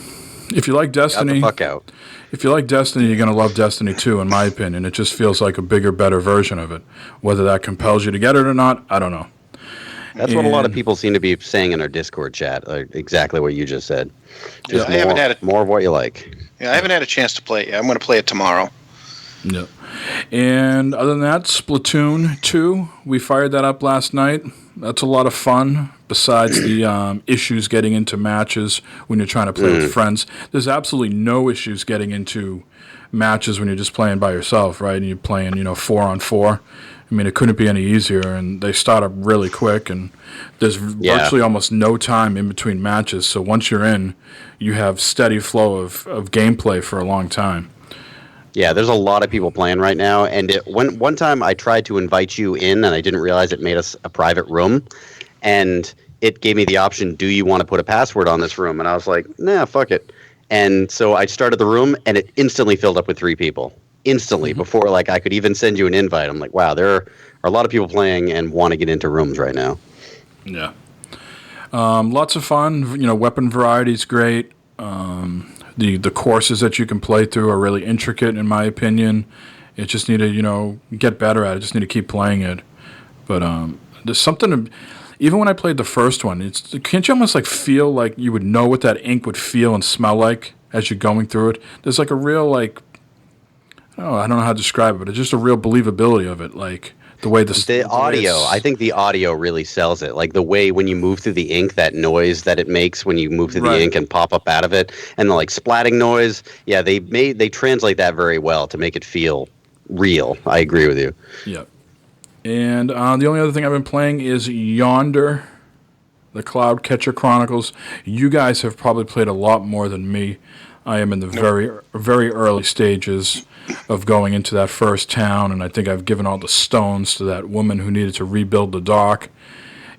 If you like Destiny, got the fuck out. If you like Destiny, you're going to love Destiny 2, in my opinion. It just feels like a bigger, better version of it. Whether that compels you to get it or not, I don't know. That's what a lot of people seem to be saying in our Discord chat. Exactly what you just said. Just I haven't had more of what you like. Yeah, I haven't had a chance to play it yet. I'm going to play it tomorrow. Yeah. And other than that, Splatoon 2, we fired that up last night. That's a lot of fun, besides the issues getting into matches when you're trying to play with friends. There's absolutely no issues getting into matches when you're just playing by yourself, right? And you're playing, 4-on-4. I mean, it couldn't be any easier, and they start up really quick, and there's virtually almost no time in between matches. So once you're in, you have steady flow of gameplay for a long time. Yeah, there's a lot of people playing right now, and one time I tried to invite you in, and I didn't realize it made us a private room, and it gave me the option, do you want to put a password on this room? And I was like, nah, fuck it. And so I started the room, and it instantly filled up with 3 people. Instantly, before I could even send you an invite. I'm like, wow, there are a lot of people playing and want to get into rooms right now. Yeah. Lots of fun. Weapon variety is great. The courses that you can play through are really intricate, in my opinion. You just need to, get better at it. Just need to keep playing it. But there's something, even when I played the first one, can't you almost feel like you would know what that ink would feel and smell like as you're going through it? There's a real I don't know how to describe it, but it's just a real believability of it, the way the audio. I think the audio really sells it. Like the way when you move through the ink, that noise that it makes when you move through the ink and pop up out of it, and the splatting noise. Yeah, they translate that very well to make it feel real. I agree with you. Yeah. And the only other thing I've been playing is Yonder, the Cloud Catcher Chronicles. You guys have probably played a lot more than me. I am in the very, very early stages of going into that first town, and I think I've given all the stones to that woman who needed to rebuild the dock.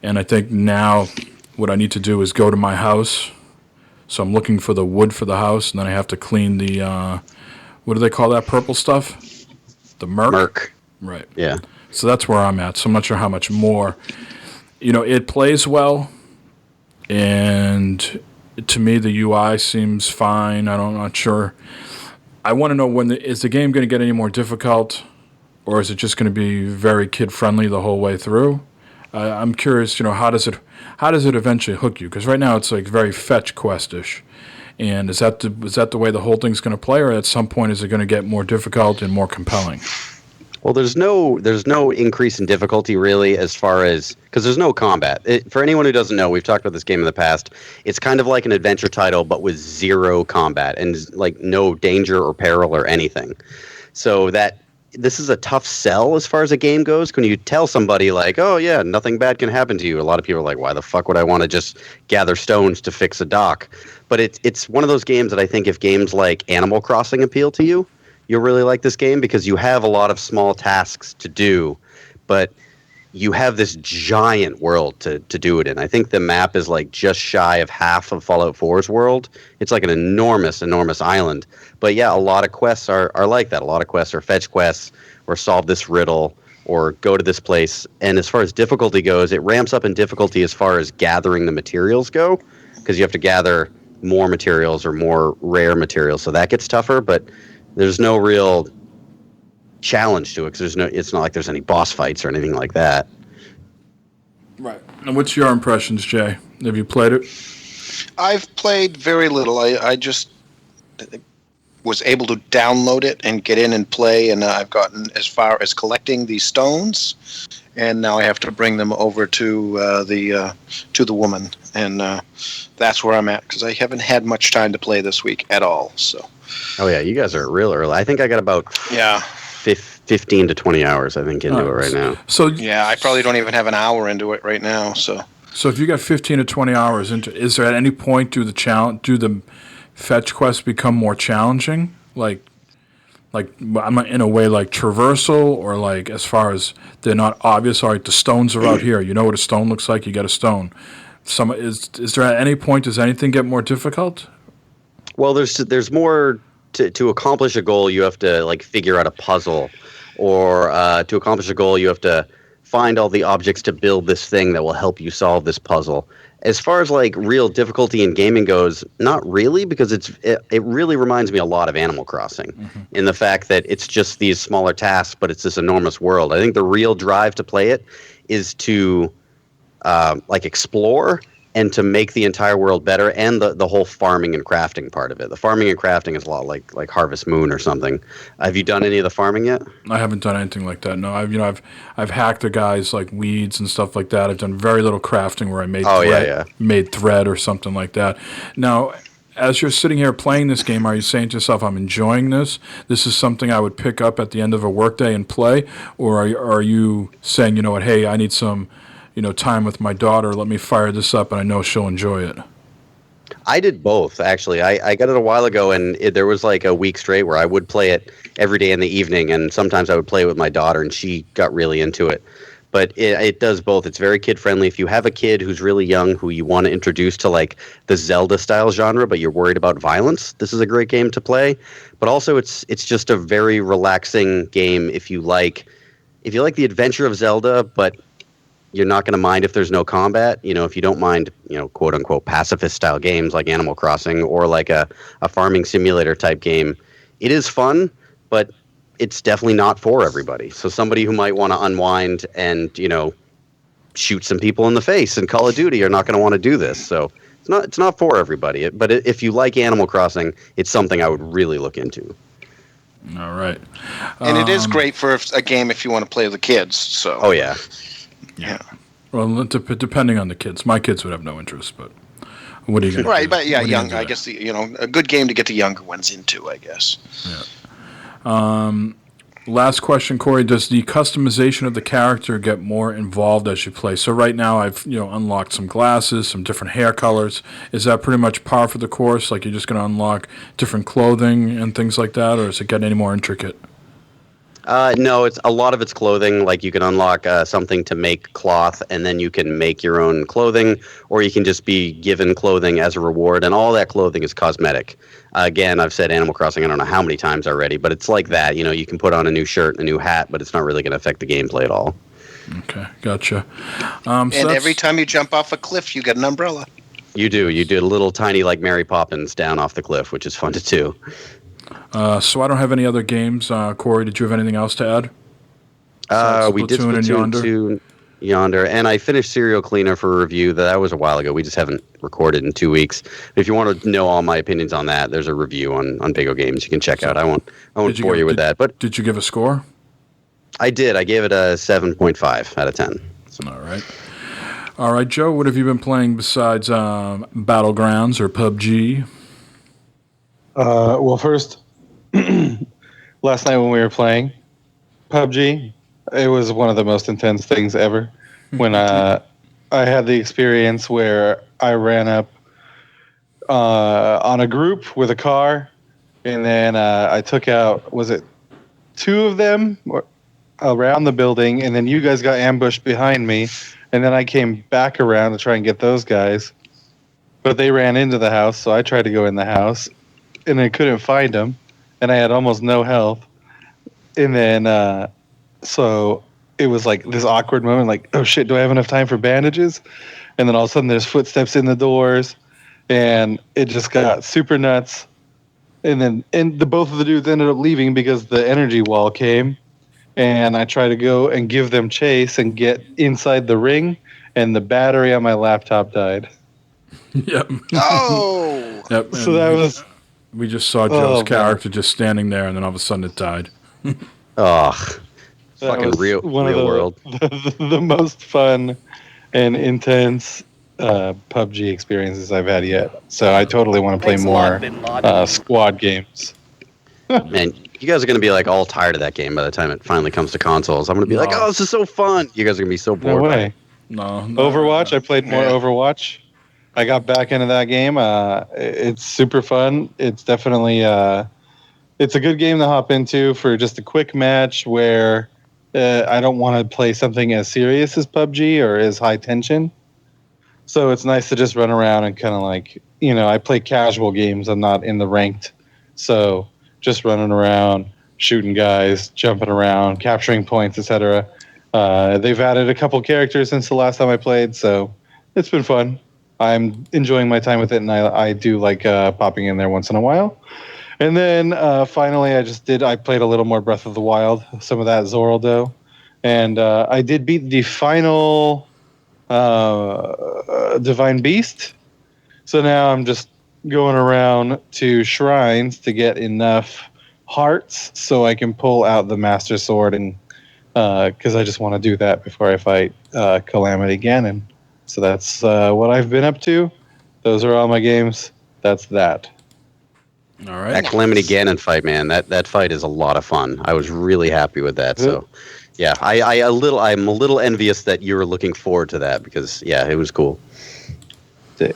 And I think now what I need to do is go to my house. So I'm looking for the wood for the house, and then I have to clean the, what do they call that purple stuff? The murk? Murk. Right. Yeah. So that's where I'm at. So I'm not sure how much more. It plays well, and to me, the UI seems fine. I'm not sure. I want to know is the game going to get any more difficult, or is it just going to be very kid-friendly the whole way through? I'm curious, how does it eventually hook you? Because right now it's very fetch quest-ish. And is that the way the whole thing's going to play, or at some point is it going to get more difficult and more compelling? Well, there's no increase in difficulty really, as far as because there's no combat. For anyone who doesn't know, we've talked about this game in the past. It's kind of like an adventure title, but with 0 combat and no danger or peril or anything. So this is a tough sell as far as a game goes. When you tell somebody oh yeah, nothing bad can happen to you, a lot of people are like, why the fuck would I want to just gather stones to fix a dock? But it's one of those games that I think if games like Animal Crossing appeal to you, you'll really like this game because you have a lot of small tasks to do, but you have this giant world to do it in. I think the map is just shy of half of Fallout 4's world. It's an enormous, enormous island. But yeah, a lot of quests are like that. A lot of quests are fetch quests or solve this riddle or go to this place. And as far as difficulty goes, it ramps up in difficulty as far as gathering the materials go, because you have to gather more materials or more rare materials. So that gets tougher, but there's no real challenge to it because it's not like there's any boss fights or anything like that. Right. And what's your impressions, Jay? Have you played it? I've played very little. I just was able to download it and get in and play, and I've gotten as far as collecting the stones, and now I have to bring them over to the woman, and that's where I'm at because I haven't had much time to play this week at all. So. Oh yeah, you guys are real early. I think I got about 15 to 20 hours. I think into it right now. So yeah, I probably don't even have an hour into it right now. So if you got 15 to 20 hours into, is there at any point do the fetch quests become more challenging? Like like I'm in a way like traversal, or like as far as they're not obvious. All right, the stones are out here. You know what a stone looks like. You get a stone. Is there at any point does anything get more difficult? Well, there's more to accomplish a goal. You have to like figure out a puzzle, or to accomplish a goal, you have to find all the objects to build this thing that will help you solve this puzzle. As far as like real difficulty in gaming goes, not really, because it really reminds me a lot of Animal Crossing in the fact that it's just these smaller tasks, but it's this enormous world. I think the real drive to play it is to like explore and to make the entire world better, and the whole farming and crafting part of it. The farming and crafting is a lot like Harvest Moon or something. Have you done any of the farming yet? I haven't done anything like that. No, I've hacked the guys like weeds and stuff like that. I've done very little crafting where I made thread or something like that. Now, as you're sitting here playing this game, are you saying to yourself, "I'm enjoying this. This is something I would pick up at the end of a workday and play," or are you saying, "You know what? Hey, I need some." Time with my daughter, let me fire this up, and I know she'll enjoy it. I did both, actually. I got it a while ago, and there was like a week straight where I would play it every day in the evening, and sometimes I would play it with my daughter, and she got really into it. But it does both. It's very kid-friendly. If you have a kid who's really young who you want to introduce to like the Zelda-style genre, but you're worried about violence, this is a great game to play. But also, it's just a very relaxing game if you like the adventure of Zelda, but you're not going to mind if there's no combat. If you don't mind, quote unquote pacifist style games like Animal Crossing or like a farming simulator type game, it is fun, but it's definitely not for everybody. So somebody who might want to unwind and, shoot some people in the face in Call of Duty are not going to want to do this. So it's not for everybody. But if you like Animal Crossing, it's something I would really look into. All right. And it is great for a game if you want to play with the kids. So. Oh, yeah. Yeah. Well, depending on the kids. My kids would have no interest, but what are you going to do? Right, but yeah, young. I guess a good game to get the younger ones into, I guess. Yeah. Last question, Corey. Does the customization of the character get more involved as you play? So right now, I've unlocked some glasses, some different hair colors. Is that pretty much par for the course? Like you're just going to unlock different clothing and things like that, or is it getting any more intricate? No, it's a lot of it's clothing. Like you can unlock something to make cloth, and then you can make your own clothing, or you can just be given clothing as a reward, and all that clothing is cosmetic. Again, I've said Animal Crossing I don't know how many times already, but it's like that. You can put on a new shirt, a new hat, but it's not really going to affect the gameplay at all. Okay, gotcha. And every time you jump off a cliff, you get an umbrella. You do. You do a little tiny like Mary Poppins down off the cliff, which is fun to do. So I don't have any other games. Corey, did you have anything else to add? We did Splatoon and Yonder. 2, Yonder, and I finished Serial Cleaner for review. That was a while ago. We just haven't recorded in 2 weeks. If you want to know all my opinions on that, there's a review on Bigo Games you can check out. I won't bore you with that. But did you give a score? I did. I gave it a 7.5 out of 10. All right, Joe. What have you been playing besides Battlegrounds or PUBG? Well, first, last night when we were playing PUBG, it was one of the most intense things ever. When I had the experience where I ran up on a group with a car, and then I took out, was it 2 of them around the building, and then you guys got ambushed behind me, and then I came back around to try and get those guys, but they ran into the house, so I tried to go in the house. And I couldn't find him, and I had almost no health. And then, so it was like this awkward moment, like, oh shit, do I have enough time for bandages? And then all of a sudden there's footsteps in the doors, and it just got super nuts. And then both of the dudes ended up leaving because the energy wall came, and I tried to go and give them chase and get inside the ring, and the battery on my laptop died. Yep. Oh! Yep. So that was... We just saw Joe's character just standing there, and then all of a sudden it died. Fucking real world. The most fun and intense PUBG experiences I've had yet. So I totally want to play more squad games. Man, you guys are going to be like all tired of that game by the time it finally comes to consoles. I'm going to be like, oh, this is so fun. You guys are going to be so bored. No way. No. Overwatch, I played more Overwatch. I got back into that game. It's super fun. It's definitely it's a good game to hop into for just a quick match where I don't want to play something as serious as PUBG or as high tension. So it's nice to just run around and kind of like, I play casual games. I'm not in the ranked. So just running around, shooting guys, jumping around, capturing points, etc. They've added a couple characters since the last time I played, so it's been fun. I'm enjoying my time with it, and I do like popping in there once in a while. And then finally, I played a little more Breath of the Wild, some of that Zoraldo, and I did beat the final Divine Beast. So now I'm just going around to shrines to get enough hearts so I can pull out the Master Sword, and because I just want to do that before I fight Calamity Ganon. So that's what I've been up to. Those are all my games. That's that. All right. That Calamity Ganon fight, man, that fight is a lot of fun. I was really happy with that. So, yeah, I'm a little envious that you were looking forward to that because, yeah, it was cool. Dick.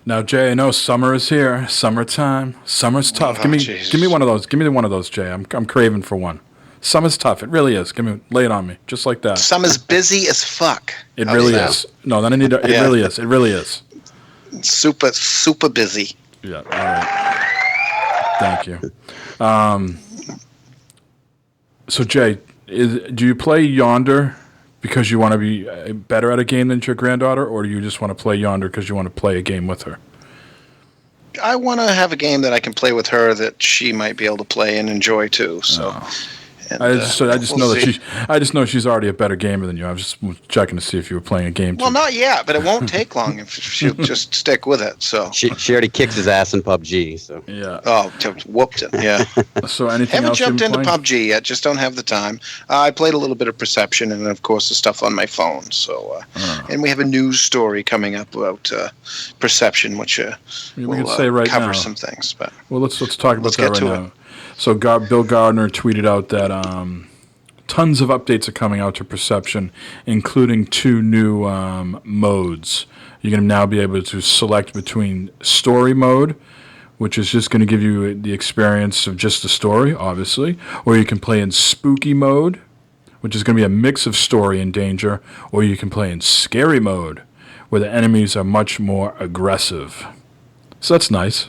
Now, Jay, I know summer is here. Summertime. Summer's tough. Give me one of those. Give me one of those, Jay. I'm craving for one. Summer's tough. It really is. Lay it on me, just like that. Summer's busy as fuck. It really is. No, then I need to. It really is. It really is. Super, super busy. Yeah. All right. Thank you. So, Jay, do you play Yonder because you want to be better at a game than your granddaughter, or do you just want to play Yonder because you want to play a game with her? I want to have a game that I can play with her that she might be able to play and enjoy too. So. And, I just know that she's already a better gamer than you. I was just checking to see if you were playing a game. Well, not yet, but it won't take long if she'll just stick with it. So she already kicked his ass in PUBG. So yeah. Oh, whooped it. Yeah. So anything haven't else jumped into playing? PUBG yet. Just don't have the time. I played a little bit of Perception and of course the stuff on my phone. So and we have a news story coming up about Perception, which we will can say right cover now. some things. But well, let's talk about that right now. It. So Bill Gardner tweeted out that tons of updates are coming out to Perception, including 2 new modes. You're going to now be able to select between story mode, which is just going to give you the experience of just the story, obviously, or you can play in spooky mode, which is going to be a mix of story and danger, or you can play in scary mode, where the enemies are much more aggressive. So that's nice.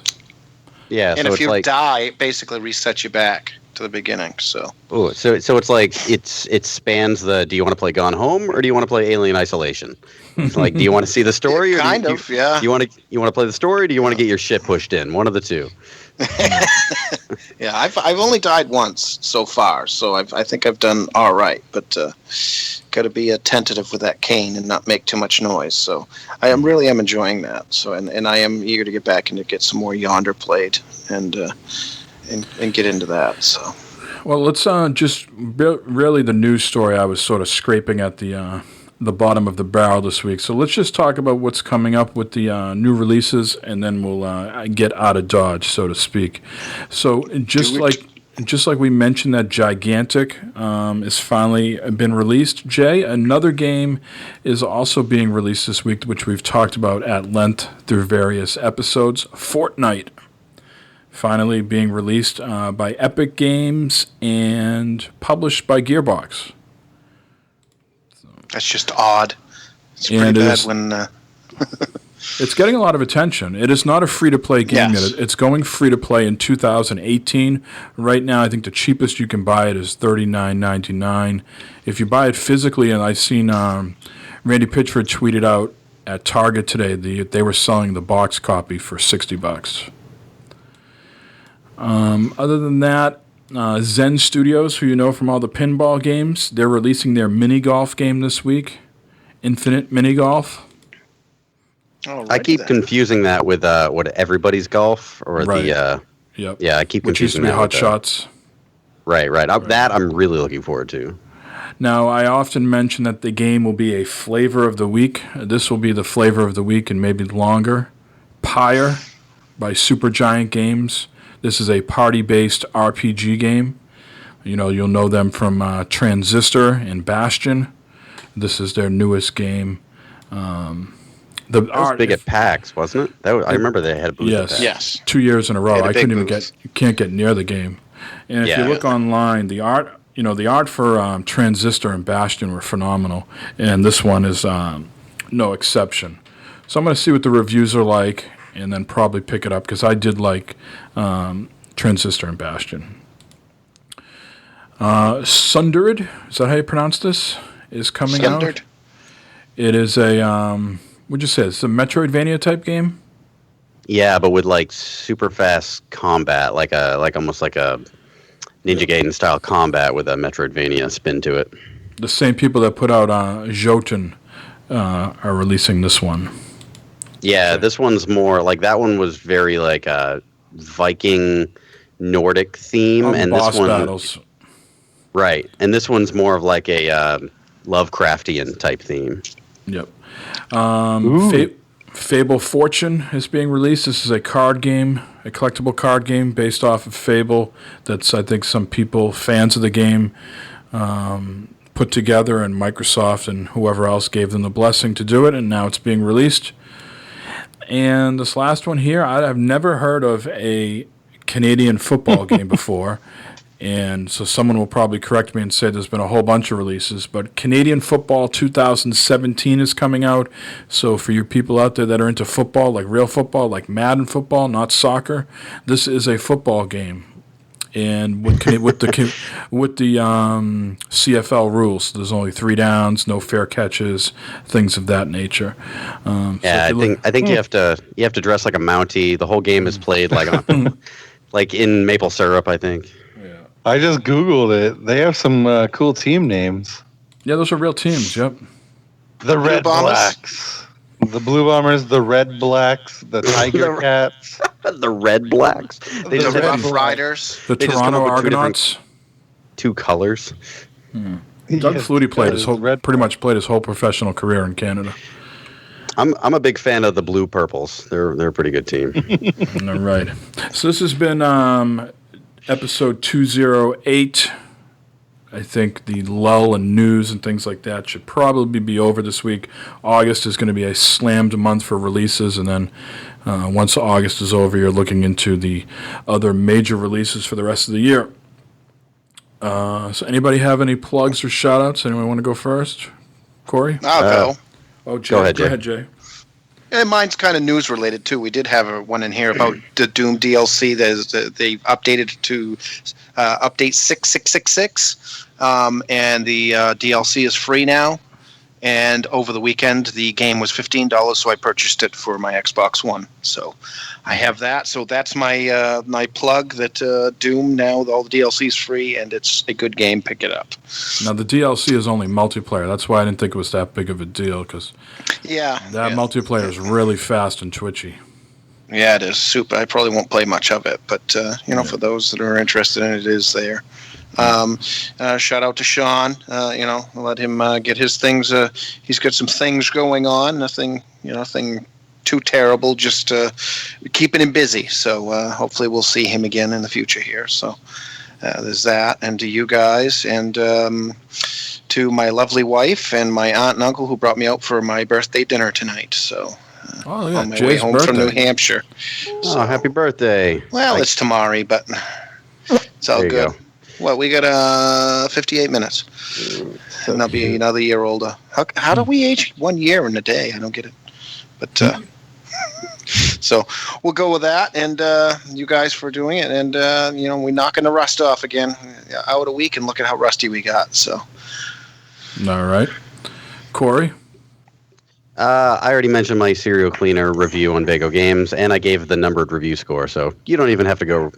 Yeah, and so if you like, die, it basically resets you back to the beginning. So so it's like it spans the. Do you want to play Gone Home or do you want to play Alien Isolation? It's like, do you want to see the story? Yeah, or yeah. You want to play the story? Or do you want to get your shit pushed in? One of the two. Yeah, I've only died once so far, so I think I've done all right. But got to be attentive with that cane and not make too much noise. So I am enjoying that. So and I am eager to get back and to get some more Yonder played and get into that. So well, let's just really the news story. I was sort of scraping at the bottom of the barrel this week. So let's just talk about what's coming up with the new releases, and then we'll get out of Dodge, so to speak. So just like we mentioned that Gigantic is finally been released, Jay, another game is also being released this week, which we've talked about at length through various episodes. Fortnite finally being released by Epic Games and published by Gearbox. That's just odd. It's pretty bad when... It's getting a lot of attention. It is not a free-to-play game yet. It's going free-to-play in 2018. Right now, I think the cheapest you can buy it is $39.99. If you buy it physically, and I've seen Randy Pitchford tweeted out at Target today, they were selling the box copy for $60. Other than that, Zen Studios, who you know from all the pinball games, they're releasing their mini golf game this week, Infinite Mini Golf. I keep confusing that with what Everybody's Golf or the yep. Yeah, I keep which used to confusing be that Hot with Shots. Right. That I'm really looking forward to. Now, I often mention that the game will be a flavor of the week. This will be the flavor of the week and maybe longer. Pyre by Supergiant Games. This is a party-based RPG game. You know, you'll know them from Transistor and Bastion. This is their newest game. The that was big at PAX, wasn't it? I remember they had a booth at PAX. Yes. 2 years in a row. I couldn't even booth. you can't get near the game. And if you look online, the art for Transistor and Bastion were phenomenal, and this one is no exception. So I'm going to see what the reviews are like, and then probably pick it up, because I did like Transistor and Bastion. Sundered, is that how you pronounce this? Is coming out. It is a what'd you say? It's a Metroidvania type game. Yeah, but with like super fast combat, like almost like a Ninja Gaiden style combat with a Metroidvania spin to it. The same people that put out Jotun are releasing this one. Yeah, this one's more like that one was very like a Viking Nordic theme, and boss this one battles. Right, and this one's more of like a Lovecraftian type theme. Yep. Fable Fortune is being released. This is a card game, a collectible card game based off of Fable. That's, I think, some people, fans of the game, put together, and Microsoft and whoever else gave them the blessing to do it, and now it's being released. And this last one here, I've never heard of a Canadian football game before. And so someone will probably correct me and say there's been a whole bunch of releases, but Canadian Football 2017 is coming out. So for you people out there that are into football, like real football, like Madden football, not soccer, this is a football game. And with the CFL rules, there's only 3 downs, no fair catches, things of that nature. I think you have to dress like a Mountie. The whole game is played like like in maple syrup, I think. I just Googled it. They have some cool team names. Yeah, those are real teams, yep. The Red Blacks. The Blue Bombers, the Red Blacks, the Tiger Cats. The Red Blacks. The Rough Riders. The Toronto Argonauts. 2 colors. Doug Flutie pretty much played his whole professional career in Canada. I'm a big fan of the Blue Purples. They're a pretty good team. All right. So this has been episode 208. I think the lull in news and things like that should probably be over this week. August is going to be a slammed month for releases, and then once August is over, you're looking into the other major releases for the rest of the year. So anybody have any plugs or shout-outs? Anyone want to go first? Corey? I'll go. Oh, Jay. Go ahead, Jay. Yeah, mine's kind of news related too. We did have one in here about the Doom DLC. They updated it to update 6666, and the DLC is free now. And over the weekend, the game was $15, so I purchased it for my Xbox One. So I have that. So that's my my plug. That Doom now all the DLC is free, and it's a good game. Pick it up. Now the DLC is only multiplayer. That's why I didn't think it was that big of a deal, because multiplayer is really fast and twitchy. Yeah, it is super. I probably won't play much of it, but for those that are interested in it, it is there. Shout out to Sean. Let him get his things. He's got some things going on. Nothing too terrible. Just keeping him busy. So hopefully we'll see him again in the future here. So there's that. And to you guys, and to my lovely wife and my aunt and uncle who brought me out for my birthday dinner tonight. So. On my way home from New Hampshire. So, happy birthday. Well, it's Tamari, but it's all good. Well, we got 58 minutes. And I'll be another year older. How do we age 1 year in a day? I don't get it. But so we'll go with that. And you guys for doing it. And, we're knocking the rust off again. Out a week, and look at how rusty we got. So. All right. Corey? I already mentioned my serial cleaner review on Vago Games, and I gave the numbered review score, so you don't even have to go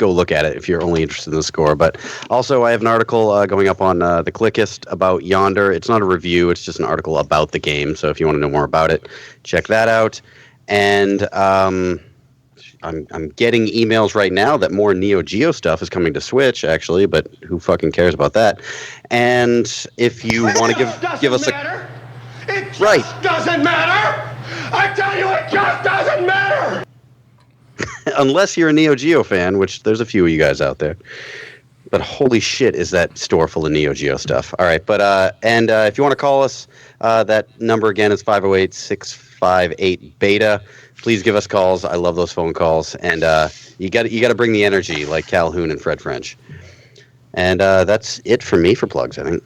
look at it if you're only interested in the score. But also, I have an article going up on the Clickist about Yonder. It's not a review; it's just an article about the game. So if you want to know more about it, check that out. And I'm getting emails right now that more Neo Geo stuff is coming to Switch, actually, but who fucking cares about that? And if you want to give us a It just doesn't matter! I tell you, it just doesn't matter! Unless you're a Neo Geo fan, which there's a few of you guys out there. But holy shit, is that store full of Neo Geo stuff. All right, but if you want to call us, that number again is 508-6 658 beta. Please give us calls. I love those phone calls, and you got to bring the energy like Calhoun and Fred French. And that's it for me for plugs, I think.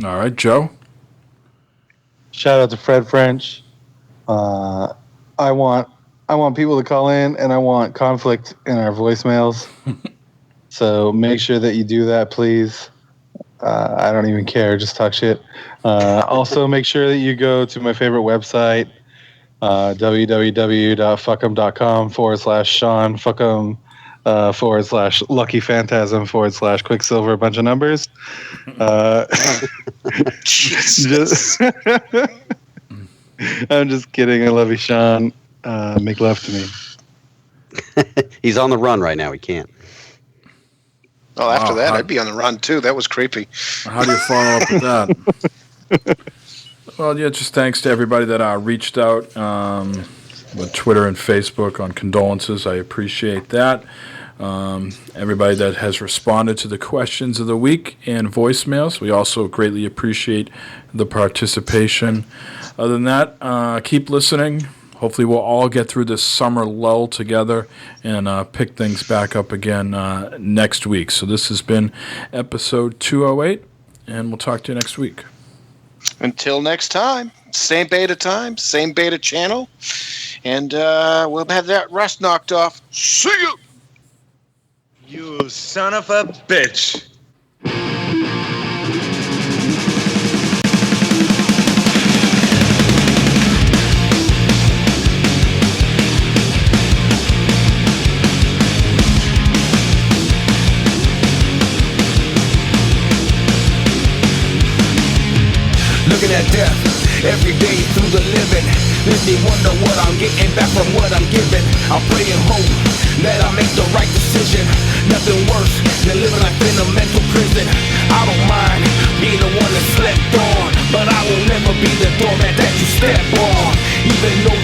All right, Joe. Shout out to Fred French. I want people to call in, and I want conflict in our voicemails. So make sure that you do that, please. I don't even care. Just talk shit. Also, make sure that you go to my favorite website, www.fuckum.com/Sean Fuckum /Lucky Phantasm /Quicksilver, a bunch of numbers. Jesus. I'm just kidding. I love you, Sean. Make love to me. He's on the run right now. He can't. Oh, after that, I'd be on the run too. That was creepy. How do you follow up with that? Well, yeah, just thanks to everybody that reached out with Twitter and Facebook on condolences. I appreciate that. Everybody that has responded to the questions of the week and voicemails. We also greatly appreciate the participation. Other than that, keep listening. Hopefully we'll all get through this summer lull together and pick things back up again next week. So this has been episode 208, and we'll talk to you next week. Until next time, same beta time, same beta channel, and we'll have that rust knocked off. See you! You son of a bitch! Looking at death every day through the living. Makes me wonder what I'm getting back from what I'm giving. I'm praying hope that I make the right decision. Nothing worse than living life in a mental prison. I don't mind being the one that slept on, but I will never be the doormat that you step on. Even though